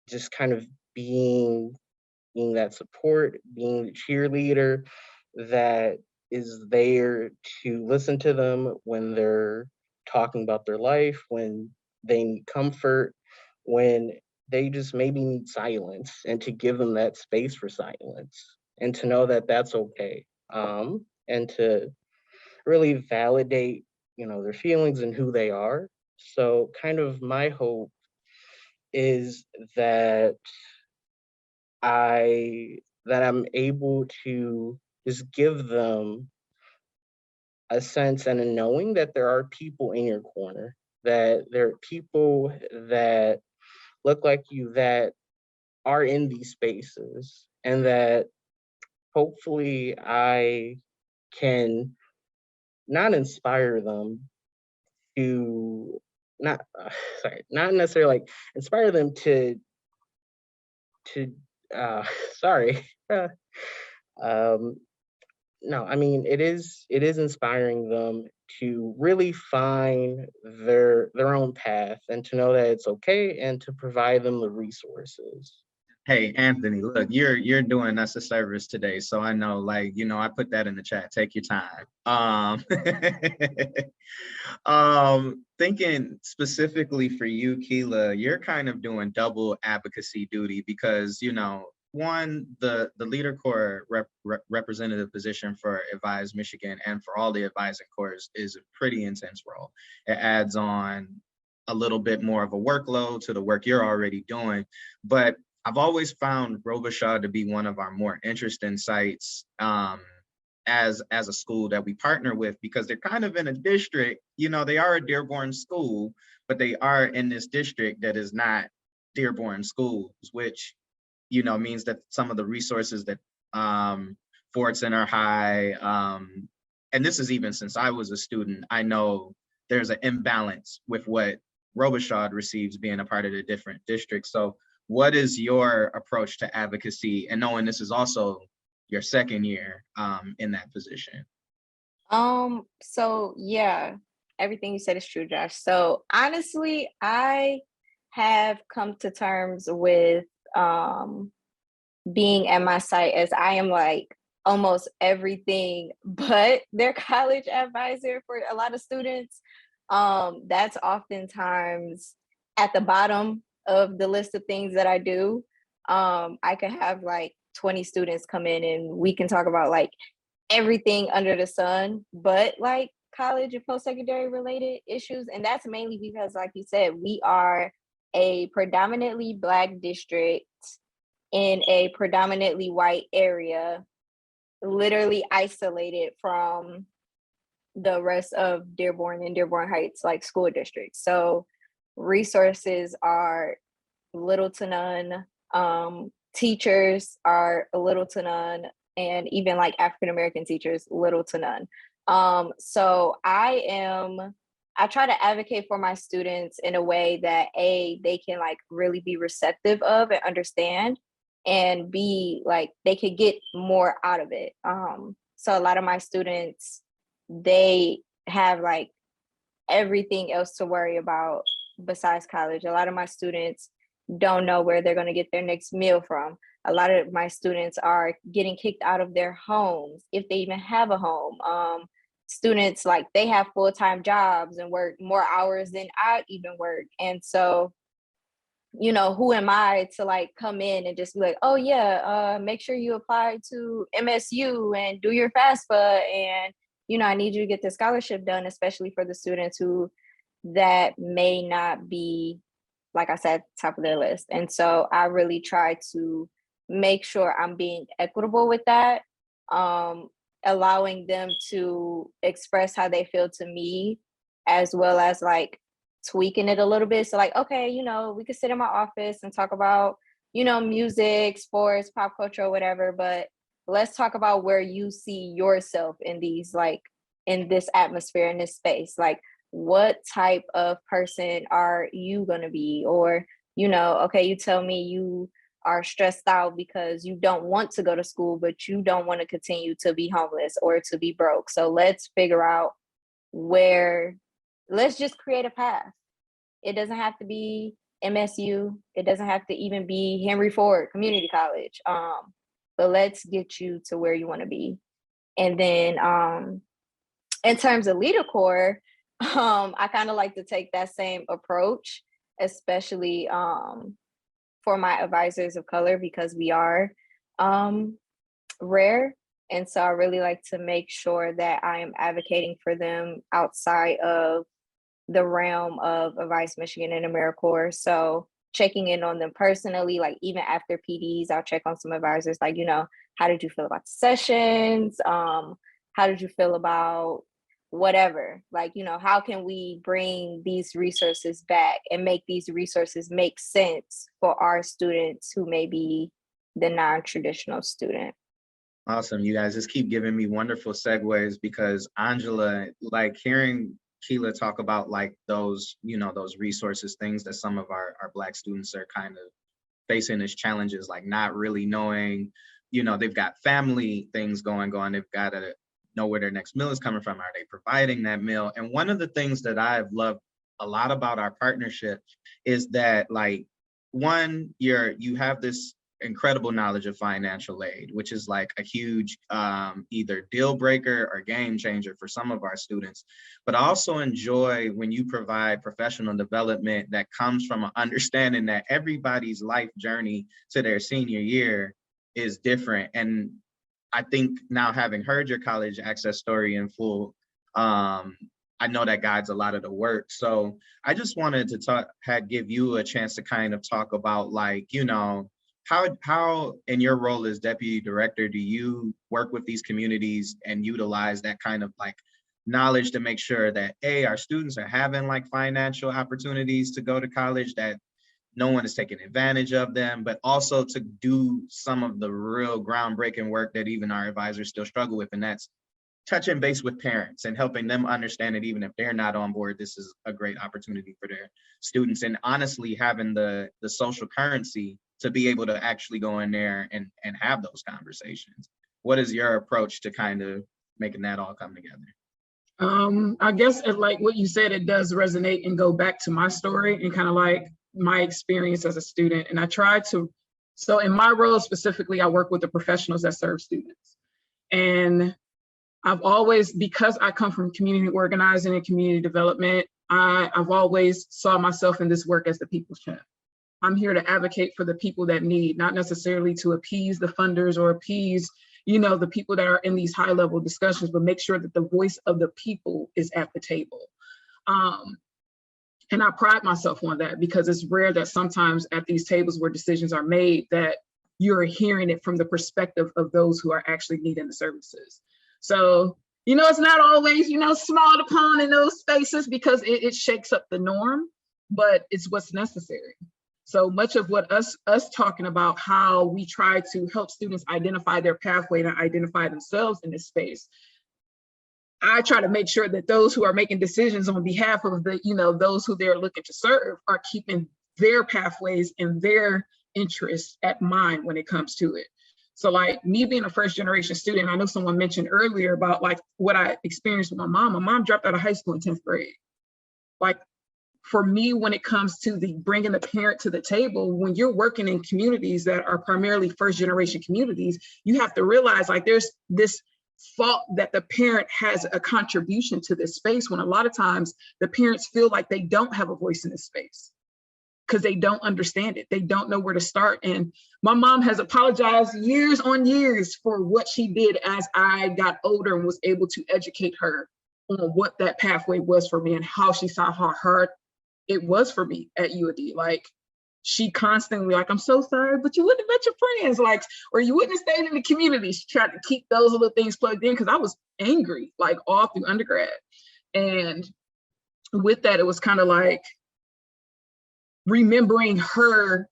just kind of being that support, being the cheerleader that is there to listen to them when they're talking about their life, when they need comfort, when they just maybe need silence, and to give them that space for silence, and to know that that's okay, and to really validate, you know, their feelings and who they are. So kind of my hope is that I'm able to just give them a sense and a knowing that there are people in your corner, that there are people that look like you, that are in these spaces, and that hopefully I can not inspire them to not not necessarily like inspire them to sorry. No, I mean, it is inspiring them to really find their own path, and to know that it's okay, and to provide them the resources. Hey, Anthony, look, you're doing us a service today. So I know, like, you know, I put that in the chat, take your time. Thinking specifically for you, Kela, you're kind of doing double advocacy duty, because, you know, one, the LeaderCorps representative position for Advise Michigan and for all the advising corps is a pretty intense role. It adds on a little bit more of a workload to the work you're already doing. But I've always found Robichaud to be one of our more interesting sites as a school that we partner with, because they're kind of in a district, you know, they are a Dearborn school, but they are in this district that is not Dearborn schools, which, you know, means that some of the resources that Fort Center High, and this is even since I was a student, I know there's an imbalance with what Robichaud receives being a part of the different districts. So what is your approach to advocacy, and knowing this is also your second year in that position? So yeah, everything you said is true, Josh. So honestly, I have come to terms with being at my site as I am like almost everything but their college advisor for a lot of students. That's oftentimes at the bottom of the list of things that I do. I could have like 20 students come in and we can talk about like everything under the sun, but like college and post-secondary related issues. And that's mainly because, like you said, we are a predominantly Black district in a predominantly white area, literally isolated from the rest of Dearborn and Dearborn Heights, like school districts. So resources are little to none. Teachers are little to none, and even like African-American teachers, little to none. So I try to advocate for my students in a way that they can like really be receptive of and understand, and B, like they could get more out of it. So a lot of my students, they have like everything else to worry about besides college. A lot of my students don't know where they're going to get their next meal from. A lot of my students are getting kicked out of their homes, if they even have a home. Students, like, they have full-time jobs and work more hours than I even work. And so, you know, who am I to like come in and just be like, oh yeah, make sure you apply to MSU and do your FAFSA, and, you know, I need you to get the scholarship done, especially for the students who that may not be, like I said, top of their list. And so I really try to make sure I'm being equitable with that, allowing them to express how they feel to me, as well as like tweaking it a little bit. So like, okay, you know, we could sit in my office and talk about, you know, music, sports, pop culture, or whatever, but let's talk about where you see yourself in these, like, in this atmosphere, in this space. Like, what type of person are you going to be? Or, you know, okay, you tell me you are stressed out because you don't want to go to school, but you don't want to continue to be homeless or to be broke. So let's figure out let's just create a path. It doesn't have to be MSU. It doesn't have to even be Henry Ford Community College. But let's get you to where you want to be. And then in terms of LeaderCorps, I kind of like to take that same approach, especially for my advisors of color, because we are rare. And so I really like to make sure that I am advocating for them outside of the realm of Advice Michigan and AmeriCorps. So checking in on them personally, like even after PDs, I'll check on some advisors, like, you know, how did you feel about the sessions? How did you feel about whatever? Like, you know, how can we bring these resources back and make these resources make sense for our students who may be the non-traditional student? Awesome. You guys just keep giving me wonderful segues, because Onjila, like hearing Kela talk about like those, you know, those resources, things that some of our Black students are kind of facing as challenges, like not really knowing, you know, they've got family things going on. They've got to know where their next meal is coming from. Are they providing that meal? And one of the things that I've loved a lot about our partnership is that, like, one, you have this incredible knowledge of financial aid, which is like a huge either deal breaker or game changer for some of our students. But I also enjoy when you provide professional development that comes from an understanding that everybody's life journey to their senior year is different. And I think now, having heard your college access story in full, I know that guides a lot of the work. So I just wanted to give you a chance to kind of talk about, like, you know, how in your role as deputy director, do you work with these communities and utilize that kind of like knowledge to make sure that our students are having like financial opportunities to go to college, that no one is taking advantage of them, but also to do some of the real groundbreaking work that even our advisors still struggle with, and that's touching base with parents and helping them understand that even if they're not on board, this is a great opportunity for their students, and honestly having the social currency to be able to actually go in there and have those conversations. What is your approach to kind of making that all come together? I guess like what you said, it does resonate and go back to my story and kind of like my experience as a student. And I try to, so in my role specifically, I work with the professionals that serve students. And I've always, because I come from community organizing and community development, I've always saw myself in this work as the people's champ. I'm here to advocate for the people that need, not necessarily to appease the funders or appease, you know, the people that are in these high level discussions, but make sure that the voice of the people is at the table. And I pride myself on that, because it's rare that sometimes at these tables where decisions are made that you're hearing it from the perspective of those who are actually needing the services. So, you know, it's not always, you know, smiled upon in those spaces because it shakes up the norm, but it's what's necessary. So much of what us talking about how we try to help students identify their pathway and identify themselves in this space, I try to make sure that those who are making decisions on behalf of the, you know, those who they're looking to serve are keeping their pathways and their interests at mind when it comes to it. So like me being a first generation student, I know someone mentioned earlier about like what I experienced with my mom. My mom dropped out of high school in 10th grade. Like for me, when it comes to the bringing the parent to the table, when you're working in communities that are primarily first generation communities, you have to realize like there's this thought that the parent has a contribution to this space, when a lot of times the parents feel like they don't have a voice in this space because they don't understand it. They don't know where to start. And my mom has apologized years on years for what she did as I got older and was able to educate her on what that pathway was for me and how she saw how hard it was for me at UAD. Like she constantly like, I'm so sorry, but you wouldn't have met your friends, like, or you wouldn't have stayed in the community. She tried to keep those little things plugged in because I was angry, like all through undergrad. And with that, it was kind of like remembering her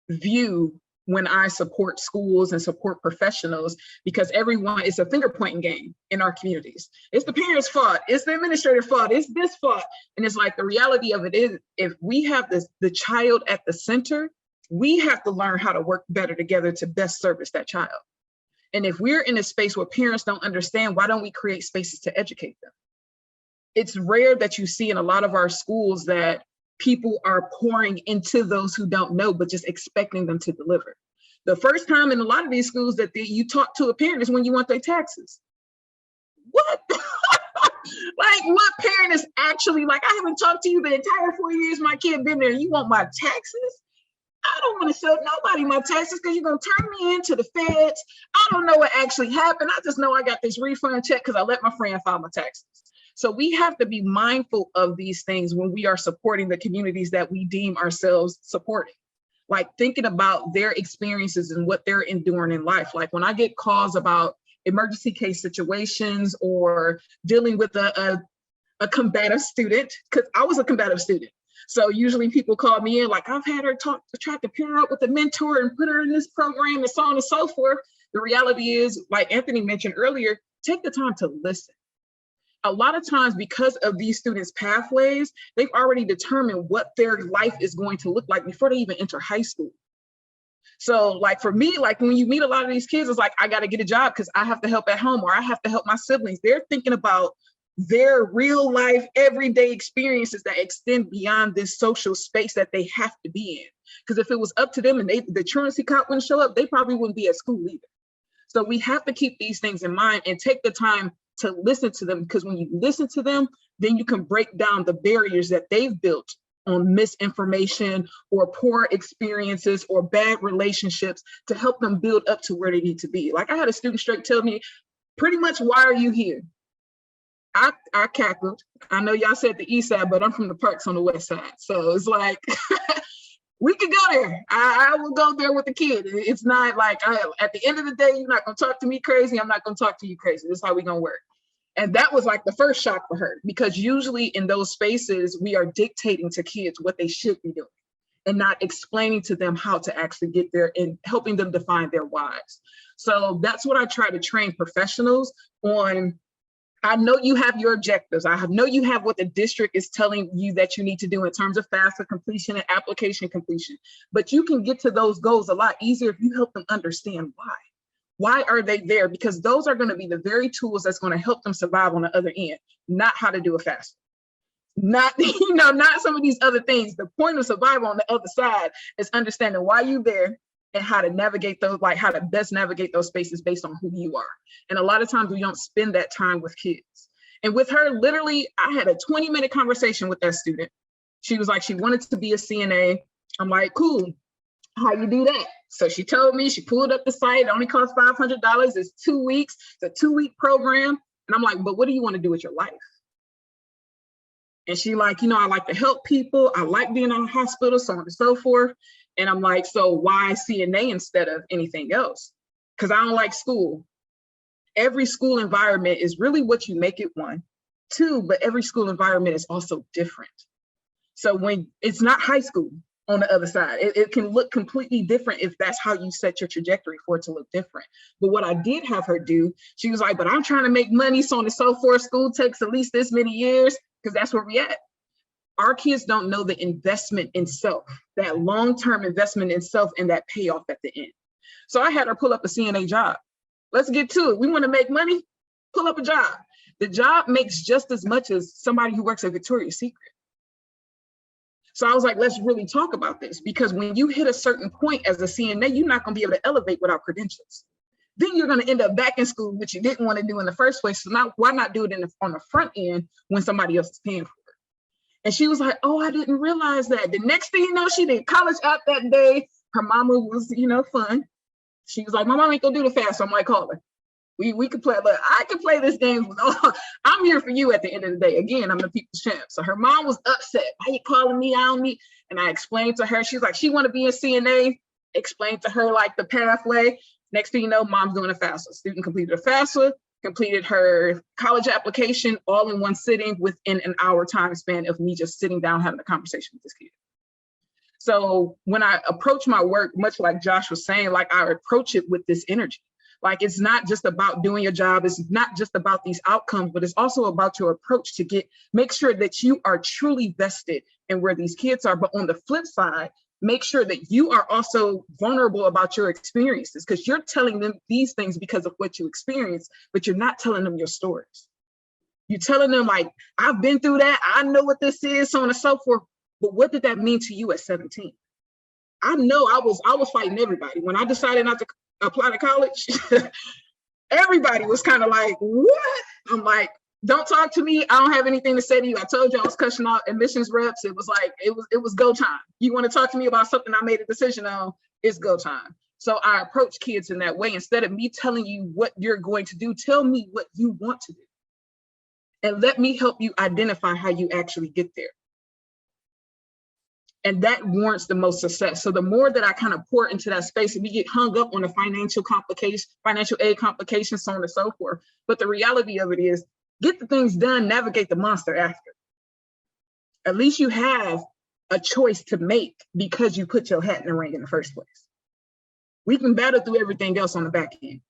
view when I support schools and support professionals, because everyone, it's a finger pointing game in our communities. It's the parents' fault, it's the administrator's fault, it's this fault. And it's like the reality of it is, if we have the child at the center, we have to learn how to work better together to best service that child. And if we're in a space where parents don't understand, why don't we create spaces to educate them? It's rare that you see in a lot of our schools that people are pouring into those who don't know, but just expecting them to deliver. The first time in a lot of these schools that you talk to a parent is when you want their taxes. What? Like what parent is actually like, I haven't talked to you the entire 4 years my kid been there, you want my taxes? I don't want to show nobody my taxes because you're going to turn me into the feds. I don't know what actually happened. I just know I got this refund check because I let my friend file my taxes. So we have to be mindful of these things when we are supporting the communities that we deem ourselves supporting. Like thinking about their experiences and what they're enduring in life. Like when I get calls about emergency case situations or dealing with a combative student, because I was a combative student. So usually people call me in like, I've had her tried to pair up with a mentor and put her in this program and so on and so forth. The reality is, like Anthony mentioned earlier, take the time to listen. A lot of times because of these students' pathways, they've already determined what their life is going to look like before they even enter high school. So like for me, like when you meet a lot of these kids, it's like, I got to get a job because I have to help at home or I have to help my siblings. They're thinking about their real life, everyday experiences that extend beyond this social space that they have to be in. Because if it was up to them and the truancy cop wouldn't show up, they probably wouldn't be at school either. So we have to keep these things in mind and take the time to listen to them, because when you listen to them, then you can break down the barriers that they've built on misinformation or poor experiences or bad relationships to help them build up to where they need to be. Like I had a student straight tell me, pretty much, why are you here? I cackled. I know y'all said the east side, but I'm from the parks on the west side. So it's like, we could go there. I will go there with the kid. It's not like, at the end of the day, you're not gonna talk to me crazy. I'm not gonna talk to you crazy. This is how we gonna work. And that was like the first shock for her, because usually in those spaces, we are dictating to kids what they should be doing and not explaining to them how to actually get there and helping them define their whys. So that's what I try to train professionals on. I know you have your objectives. I know you have what the district is telling you that you need to do in terms of FAFSA completion and application completion, but you can get to those goals a lot easier if you help them understand why. Why are they there? Because those are going to be the very tools that's going to help them survive on the other end, not how to do it faster. Not, not some of these other things. The point of survival on the other side is understanding why you're there and how to navigate those, like how to best navigate those spaces based on who you are. And a lot of times we don't spend that time with kids. And with her, literally, I had a 20-minute conversation with that student. She was like, she wanted to be a CNA. I'm like, cool, how you do that? So she told me, she pulled up the site, it only costs $500, it's 2 weeks, it's a 2-week program. And I'm like, but what do you want to do with your life? And she like, I like to help people. I like being in a hospital, so on and so forth. And I'm like, so why CNA instead of anything else? Because I don't like school. Every school environment is really what you make it, 1. 2, but every school environment is also different. So when it's not high school on the other side, it can look completely different if that's how you set your trajectory for it to look different. But what I did have her do, she was like, but I'm trying to make money, so on and so forth. School takes at least this many years, because that's where we at. Our kids don't know the investment in self, that long-term investment in self and that payoff at the end. So I had her pull up a CNA job. Let's get to it. We want to make money, pull up a job. The job makes just as much as somebody who works at Victoria's Secret. So I was like, let's really talk about this, because when you hit a certain point as a CNA, you're not going to be able to elevate without credentials. Then you're going to end up back in school, which you didn't want to do in the first place. So now, why not do it on the front end when somebody else is paying for it? And she was like, oh, I didn't realize that. The next thing you know, she did college out that day. Her mama was, fun. She was like, my mom ain't gonna do the fast. So I'm like, call her. We could play, but I can play this game. I'm here for you at the end of the day. Again, I'm the people's champ. So her mom was upset. Why you calling me? I don't need. And I explained to her, she's like, she want to be a CNA. Explained to her like the pathway. Next thing you know, mom's doing a FAFSA. Student completed a FAFSA, completed her college application all in one sitting within an hour time span of me just sitting down having a conversation with this kid. So when I approach my work, much like Josh was saying, like I approach it with this energy. Like it's not just about doing your job, it's not just about these outcomes, but it's also about your approach to make sure that you are truly vested in where these kids are. But on the flip side, make sure that you are also vulnerable about your experiences, because you're telling them these things because of what you experienced, but you're not telling them your stories. You're telling them like, I've been through that, I know what this is, so on and so forth. But what did that mean to you at 17? I know I was fighting everybody. When I decided not to apply to college, everybody was kind of like, what? I'm like, don't talk to me. I don't have anything to say to you. I told you I was cussing out admissions reps. It was like, it was go time. You want to talk to me about something I made a decision on, it's go time. So I approach kids in that way. Instead of me telling you what you're going to do, tell me what you want to do. And let me help you identify how you actually get there. And that warrants the most success. So the more that I kind of pour into that space, and we get hung up on the financial aid complications, so on and so forth. But the reality of it is, get the things done, navigate the monster after. At least you have a choice to make because you put your hat in the ring in the first place. We can battle through everything else on the back end.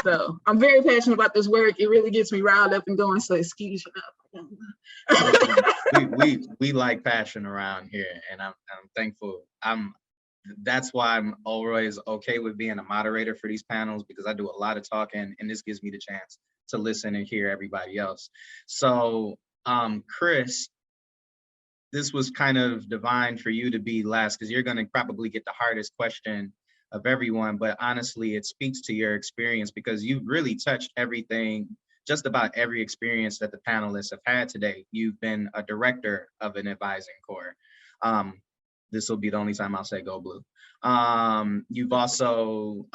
So I'm very passionate about this work. It really gets me riled up and going. So excuse me. we like passion around here, and I'm thankful. That's why I'm always okay with being a moderator for these panels, because I do a lot of talking, and this gives me the chance to listen and hear everybody else. So Chris, this was kind of divine for you to be last, because you're going to probably get the hardest question of everyone, but honestly, it speaks to your experience, because you've really touched everything, just about every experience that the panelists have had today. You've been a director of an advising corps. This will be the only time I'll say go blue. You've also,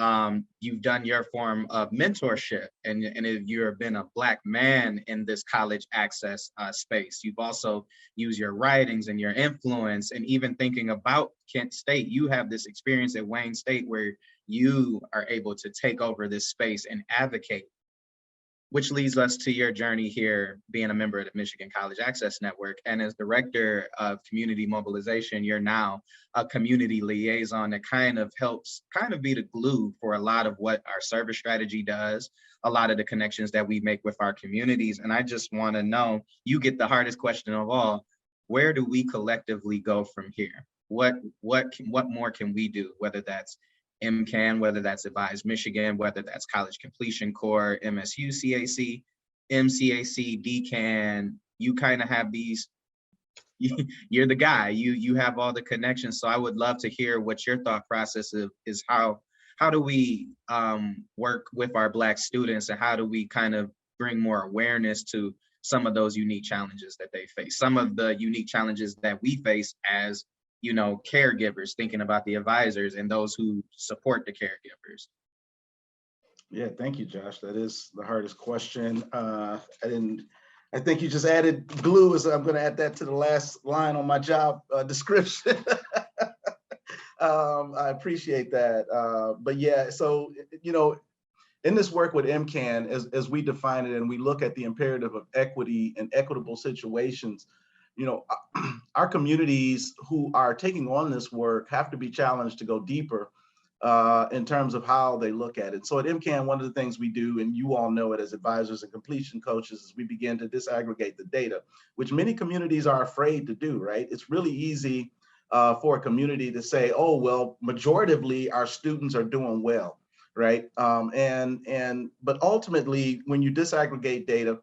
you've done your form of mentorship, and if you've been a Black man in this college access space, you've also used your writings and your influence, and even thinking about Kent State, you have this experience at Wayne State where you are able to take over this space and advocate, which leads us to your journey here, being a member of the Michigan College Access Network. And as Director of Community Mobilization, you're now a community liaison that kind of helps be the glue for a lot of what our service strategy does, a lot of the connections that we make with our communities. And I just want to know, you get the hardest question of all, where do we collectively go from here? What more can we do, whether that's MCAN, whether that's Advise Michigan, whether that's College Completion Corps, MSU CAC, MCAC, DCAN, you kind of have these, you're the guy, you have all the connections. So I would love to hear what your thought process is. How do we work with our Black students, and how do we kind of bring more awareness to some of those unique challenges that they face, some of the unique challenges that we face as caregivers, thinking about the advisors and those who support the caregivers? Yeah, thank you, Josh. That is the hardest question. I think you just added glue, as I'm going to add that to the last line on my job description. I appreciate that. But yeah, so, in this work with MCAN, as we define it, and we look at the imperative of equity and equitable situations, our communities who are taking on this work have to be challenged to go deeper in terms of how they look at it. So at MCAN, one of the things we do, and you all know it as advisors and completion coaches, is we begin to disaggregate the data, which many communities are afraid to do, right? It's really easy for a community to say, oh, well, majoritively our students are doing well, right? But ultimately, when you disaggregate data,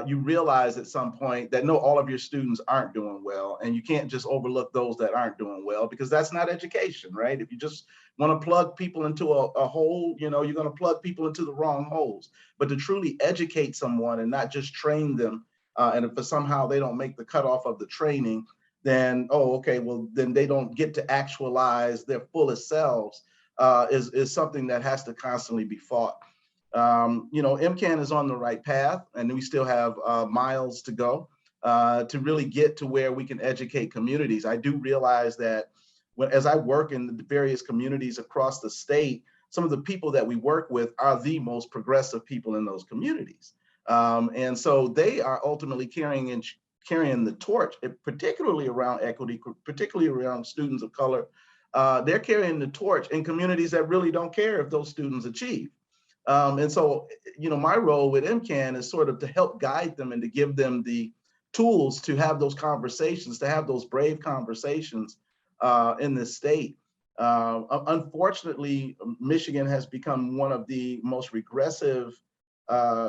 you realize at some point that no, all of your students aren't doing well, and you can't just overlook those that aren't doing well, because that's not education, right? If you just want to plug people into a hole, you're going to plug people into the wrong holes. But to truly educate someone and not just train them, and if somehow they don't make the cutoff of the training, then, oh, okay, well, then they don't get to actualize their fullest selves, is something that has to constantly be fought. MCAN is on the right path, and we still have miles to go to really get to where we can educate communities. I do realize that as I work in the various communities across the state, some of the people that we work with are the most progressive people in those communities. And so they are ultimately carrying the torch, particularly around equity, particularly around students of color. They're carrying the torch in communities that really don't care if those students achieve. And so, my role with MCAN is sort of to help guide them and to give them the tools to have those conversations, to have those brave conversations in this state. Unfortunately, Michigan has become one of the most regressive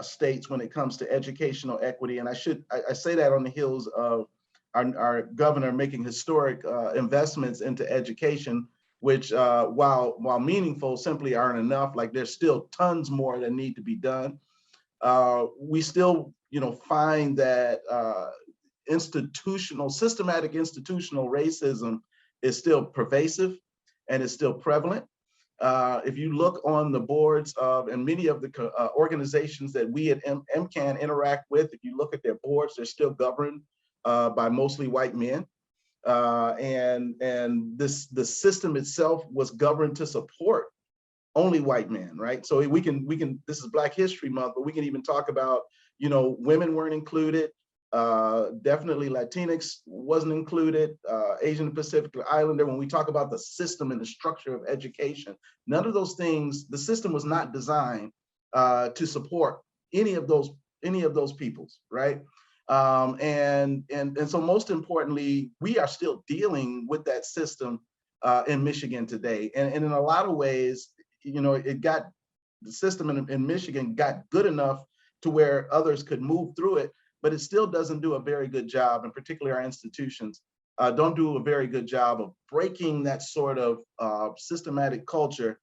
states when it comes to educational equity. And I say that on the heels of our governor making historic investments into education, which while meaningful, simply aren't enough. Like, there's still tons more that need to be done. We still, find that systematic institutional racism is still pervasive and is still prevalent. If you look on the boards of, and many of the organizations that we at MCAN interact with, if you look at their boards, they're still governed by mostly white men. And the system itself was governed to support only white men, right? So we can, this is Black History Month, but we can even talk about, women weren't included. Definitely Latinx wasn't included, Asian Pacific Islander. When we talk about the system and the structure of education, none of those things, the system was not designed to support any of those peoples, right? And so most importantly, we are still dealing with that system in Michigan today. And in a lot of ways, the system in Michigan got good enough to where others could move through it, but it still doesn't do a very good job, and particularly our institutions don't do a very good job of breaking that sort of systematic culture,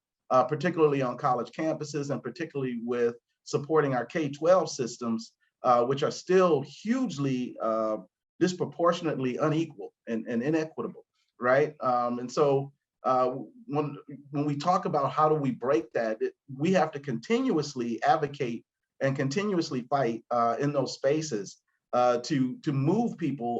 particularly on college campuses, and particularly with supporting our K-12 systems, which are still hugely disproportionately unequal and inequitable, right? And so when we talk about how do we break that, we have to continuously advocate and continuously fight in those spaces to move people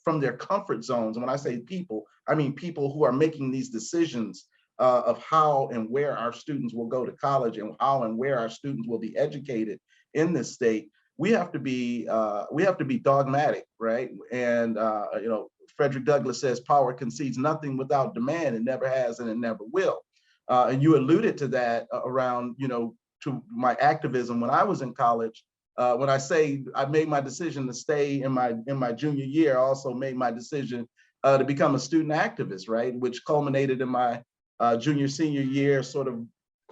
from their comfort zones. And when I say people, I mean people who are making these decisions of how and where our students will go to college and how and where our students will be educated in this state. We have to be dogmatic, right? And you know, Frederick Douglass says, "Power concedes nothing without demand. It never has, and it never will." And you alluded to that around, you know, to my activism when I was in college. When I say I made my decision to stay in my junior year, I also made my decision to become a student activist, right? Which culminated in my junior senior year, sort of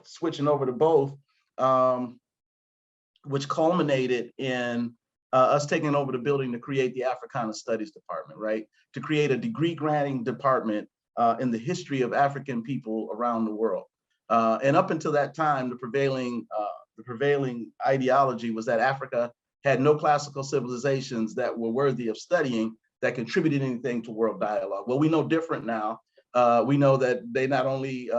switching over to both, which culminated in us taking over the building to create the Africana Studies Department, right? To create a degree granting department in the history of African people around the world. And up until that time, the prevailing ideology was that Africa had no classical civilizations that were worthy of studying that contributed anything to world dialogue. Well, we know different now. We know that they not only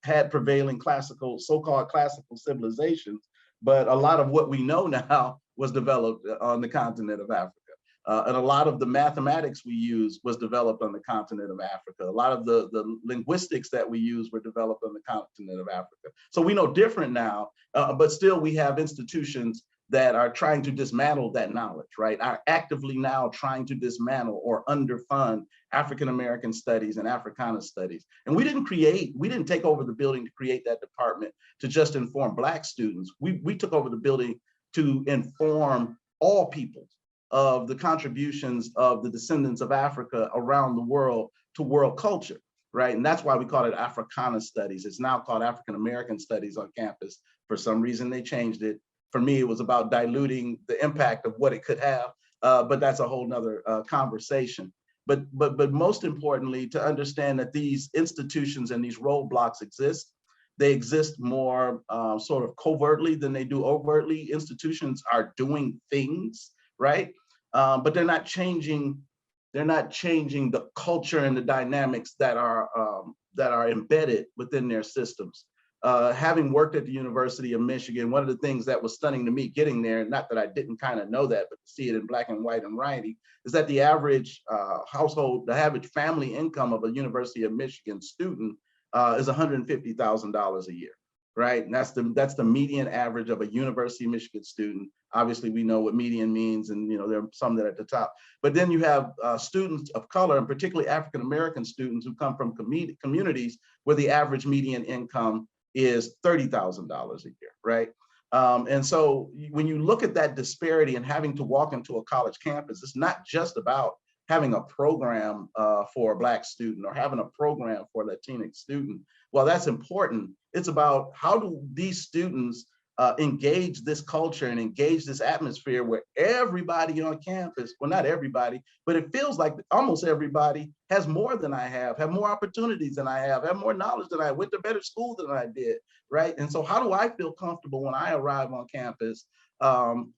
had prevailing classical, so-called classical civilizations, but a lot of what we know now was developed on the continent of Africa. And a lot of the mathematics we use was developed on the continent of Africa. A lot of the linguistics that we use were developed on the continent of Africa. So we know different now, but still we have institutions that are trying to dismantle that knowledge, right? Are actively now trying to dismantle or underfund African-American studies and Africana studies. And we didn't take over the building to create that department to just inform Black students. We took over the building to inform all peoples of the contributions of the descendants of Africa around the world to world culture, right? And that's why we call it Africana Studies. It's now called African-American Studies on campus. For some reason, they changed it. For me, it was about diluting the impact of what it could have, but that's a whole nother conversation. But most importantly, to understand that these institutions and these roadblocks exist. They exist more sort of covertly than they do overtly. Institutions are doing things, right? But they're not changing the culture and the dynamics that are embedded within their systems. Having worked at the University of Michigan, one of the things that was stunning to me getting there, not that I didn't kind of know that, but to see it in black and white and writing, is that the average the average family income of a University of Michigan student is $150,000 a year, right? And that's the median average of a University of Michigan student. Obviously, we know what median means, and you know there are some that are at the top. But then you have students of color, and particularly African American students who come from communities where the average median income is $30,000 a year, right? And so when you look at that disparity and having to walk into a college campus, it's not just about having a program for a Black student or having a program for a Latinx student. Well, that's important. It's about how do these students engage this culture and engage this atmosphere where everybody on campus, well, not everybody, but it feels like almost everybody has more than I have more opportunities than I have more knowledge than I went to better school than I did, right? And so how do I feel comfortable when I arrive on campus? And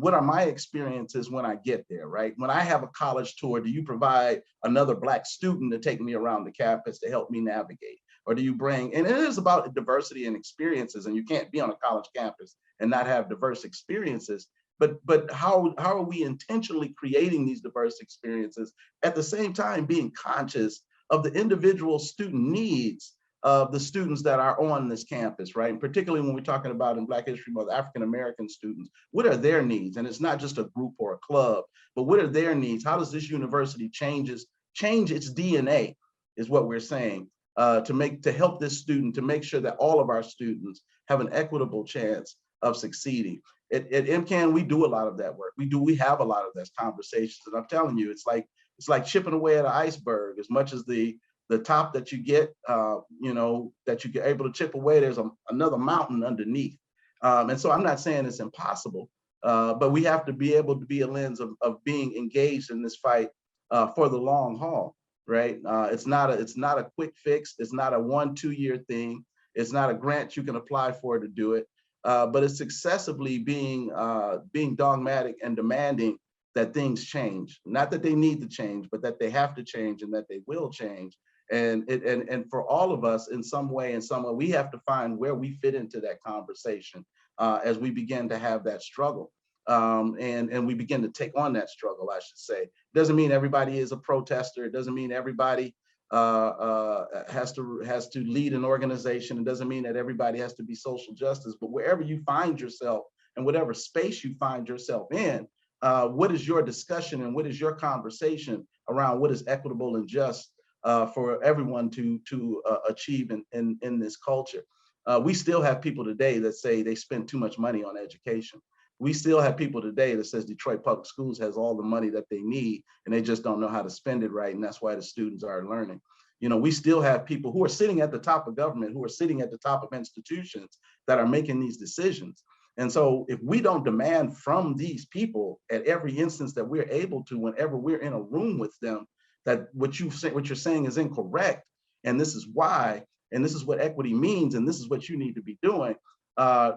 what are my experiences when I get there, right? When I have a college tour, do you provide another Black student to take me around the campus to help me navigate? Or do you bring, and it is about diversity and experiences, and you can't be on a college campus and not have diverse experiences, but how are we intentionally creating these diverse experiences at the same time being conscious of the individual student needs of the students that are on this campus, right? And particularly when we're talking about in Black History Month, African-American students, what are their needs? And it's not just a group or a club, but what are their needs? How does this university change its DNA is what we're saying, to help this student, to make sure that all of our students have an equitable chance of succeeding. At MCAN, we do a lot of that work. We have a lot of those conversations. And I'm telling you, it's like chipping away at an iceberg. As much as the top that you get, that you get able to chip away, there's another mountain underneath. And so I'm not saying it's impossible, but we have to be able to be a lens of being engaged in this fight for the long haul, right? It's not a quick fix. It's not a 1-2 year thing. It's not a grant you can apply for to do it, but it's successively being dogmatic and demanding that things change. Not that they need to change, but that they have to change and that they will change. And for all of us in some way, we have to find where we fit into that conversation as we begin to have that struggle. And we begin to take on that struggle, I should say. Doesn't mean everybody is a protester. It doesn't mean everybody has to lead an organization. It doesn't mean that everybody has to be social justice, but wherever you find yourself and whatever space you find yourself in, what is your discussion and what is your conversation around what is equitable and just for everyone to achieve in this culture? We still have people today that say they spend too much money on education. We still have people today that says Detroit Public Schools has all the money that they need and they just don't know how to spend it right, and that's why the students aren't learning. You know, we still have people who are sitting at the top of government, who are sitting at the top of institutions that are making these decisions. And so if we don't demand from these people at every instance that we're able to, whenever we're in a room with them, that what you're saying is incorrect, and this is why, and this is what equity means, and this is what you need to be doing.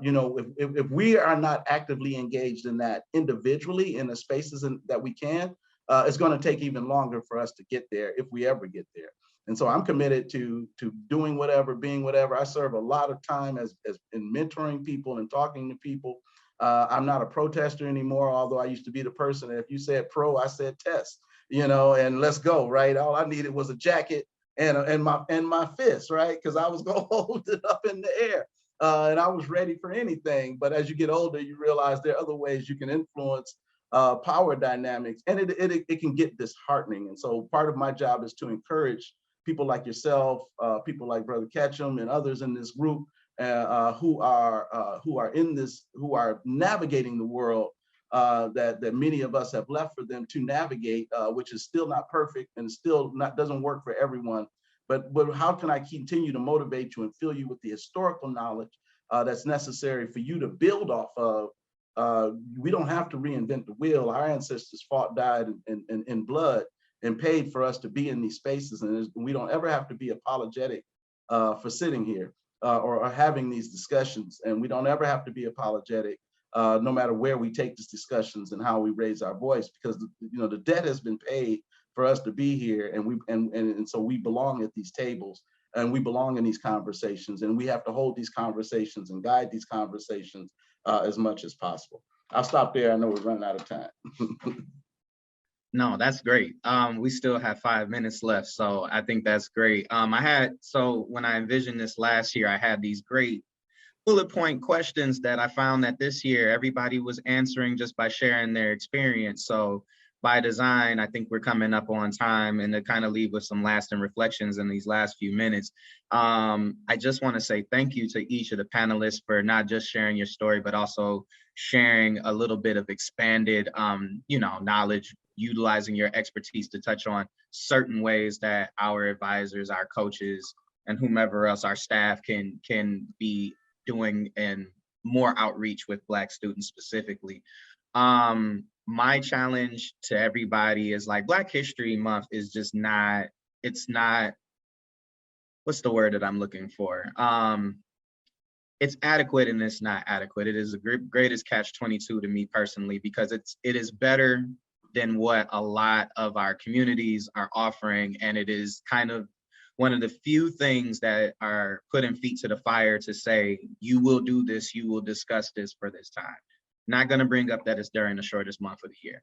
You know, if we are not actively engaged in that individually in the spaces that we can, it's going to take even longer for us to get there if we ever get there. And so I'm committed to doing whatever, being whatever. I serve a lot of time as in mentoring people and talking to people. I'm not a protester anymore, although I used to be the person that if you said pro, I said test, you know, and let's go, right? All I needed was a jacket and my fist, right? Because I was going to hold it up in the air. And I was ready for anything. But as you get older, you realize there are other ways you can influence power dynamics, and it can get disheartening. And so part of my job is to encourage people like yourself, people like Brother Ketchum and others in this group who are navigating the world that many of us have left for them to navigate, which is still not perfect and still doesn't work for everyone. But how can I continue to motivate you and fill you with the historical knowledge that's necessary for you to build off of? We don't have to reinvent the wheel. Our ancestors fought, died in blood, and paid for us to be in these spaces. And we don't ever have to be apologetic for sitting here or having these discussions. And we don't ever have to be apologetic no matter where we take these discussions and how we raise our voice, because you know the debt has been paid for us to be here, and so we belong at these tables, and we belong in these conversations, and we have to hold these conversations and guide these conversations as much as possible. I'll stop there. I know we're running out of time. No, that's great. We still have 5 minutes left, so I think that's great. So when I envisioned this last year, I had these great bullet point questions that I found that this year everybody was answering just by sharing their experience. So by design, I think we're coming up on time, and to kind of leave with some lasting reflections in these last few minutes. I just want to say thank you to each of the panelists for not just sharing your story, but also sharing a little bit of expanded, knowledge, utilizing your expertise to touch on certain ways that our advisors, our coaches, and whomever else, our staff can be doing and more outreach with Black students specifically. My challenge to everybody is like Black History Month is just not, it's not, what's the word that I'm looking for? It's adequate and it's not adequate. It is the greatest catch-22 to me personally, because it is better than what a lot of our communities are offering. And it is kind of one of the few things that are putting feet to the fire to say, you will do this, you will discuss this for this time. Not gonna bring up that it's during the shortest month of the year.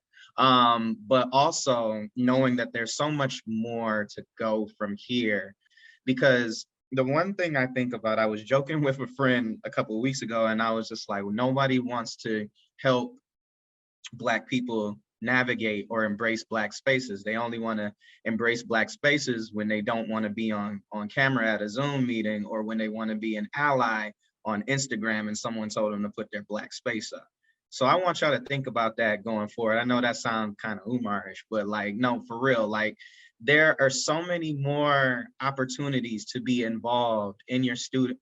But also knowing that there's so much more to go from here, because the one thing I think about, I was joking with a friend a couple of weeks ago, and I was just like, well, nobody wants to help Black people navigate or embrace Black spaces. They only want to embrace Black spaces when they don't want to be on camera at a Zoom meeting, or when they want to be an ally on Instagram and someone told them to put their Black space up. So I want y'all to think about that going forward. I know that sounds kind of Umarish, but like, no, for real, like there are so many more opportunities to be involved in your student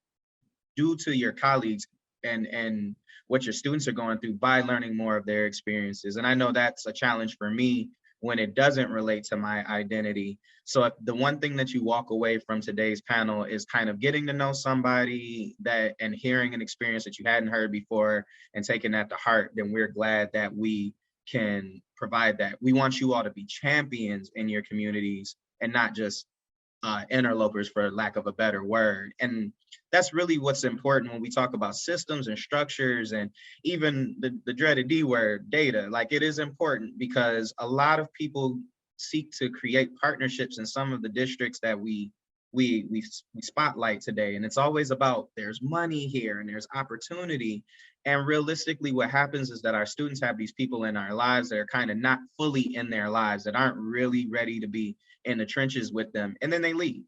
due to your colleagues and what your students are going through by learning more of their experiences. And I know that's a challenge for me when it doesn't relate to my identity. So if the one thing that you walk away from today's panel is kind of getting to know somebody and hearing an experience that you hadn't heard before and taking that to heart, then we're glad that we can provide that. We want you all to be champions in your communities and not just interlopers, for lack of a better word. And that's really what's important when we talk about systems and structures, and even the dreaded D word, data. Like, it is important because a lot of people seek to create partnerships in some of the districts that we spotlight today. And it's always about, there's money here and there's opportunity. And realistically, what happens is that our students have these people in our lives that are kind of not fully in their lives, that aren't really ready to be in the trenches with them, and then they leave.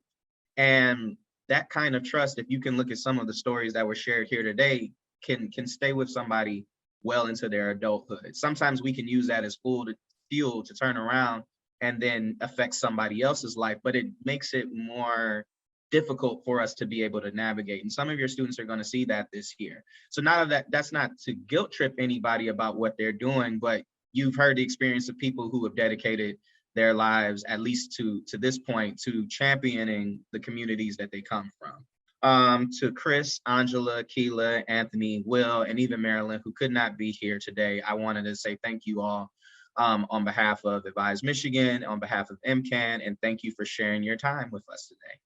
And that kind of trust, if you can look at some of the stories that were shared here today, can stay with somebody well into their adulthood. Sometimes we can use that as fuel to turn around and then affect somebody else's life, but it makes it more difficult for us to be able to navigate. And some of your students are going to see that this year. So none of that, that's not to guilt trip anybody about what they're doing, but you've heard the experience of people who have dedicated their lives, at least to this point, to championing the communities that they come from. To Chris, Onjila, Kela, Anthony, Will, and even Marilyn, who could not be here today, I wanted to say thank you all on behalf of Advise Michigan, on behalf of MCAN, and thank you for sharing your time with us today.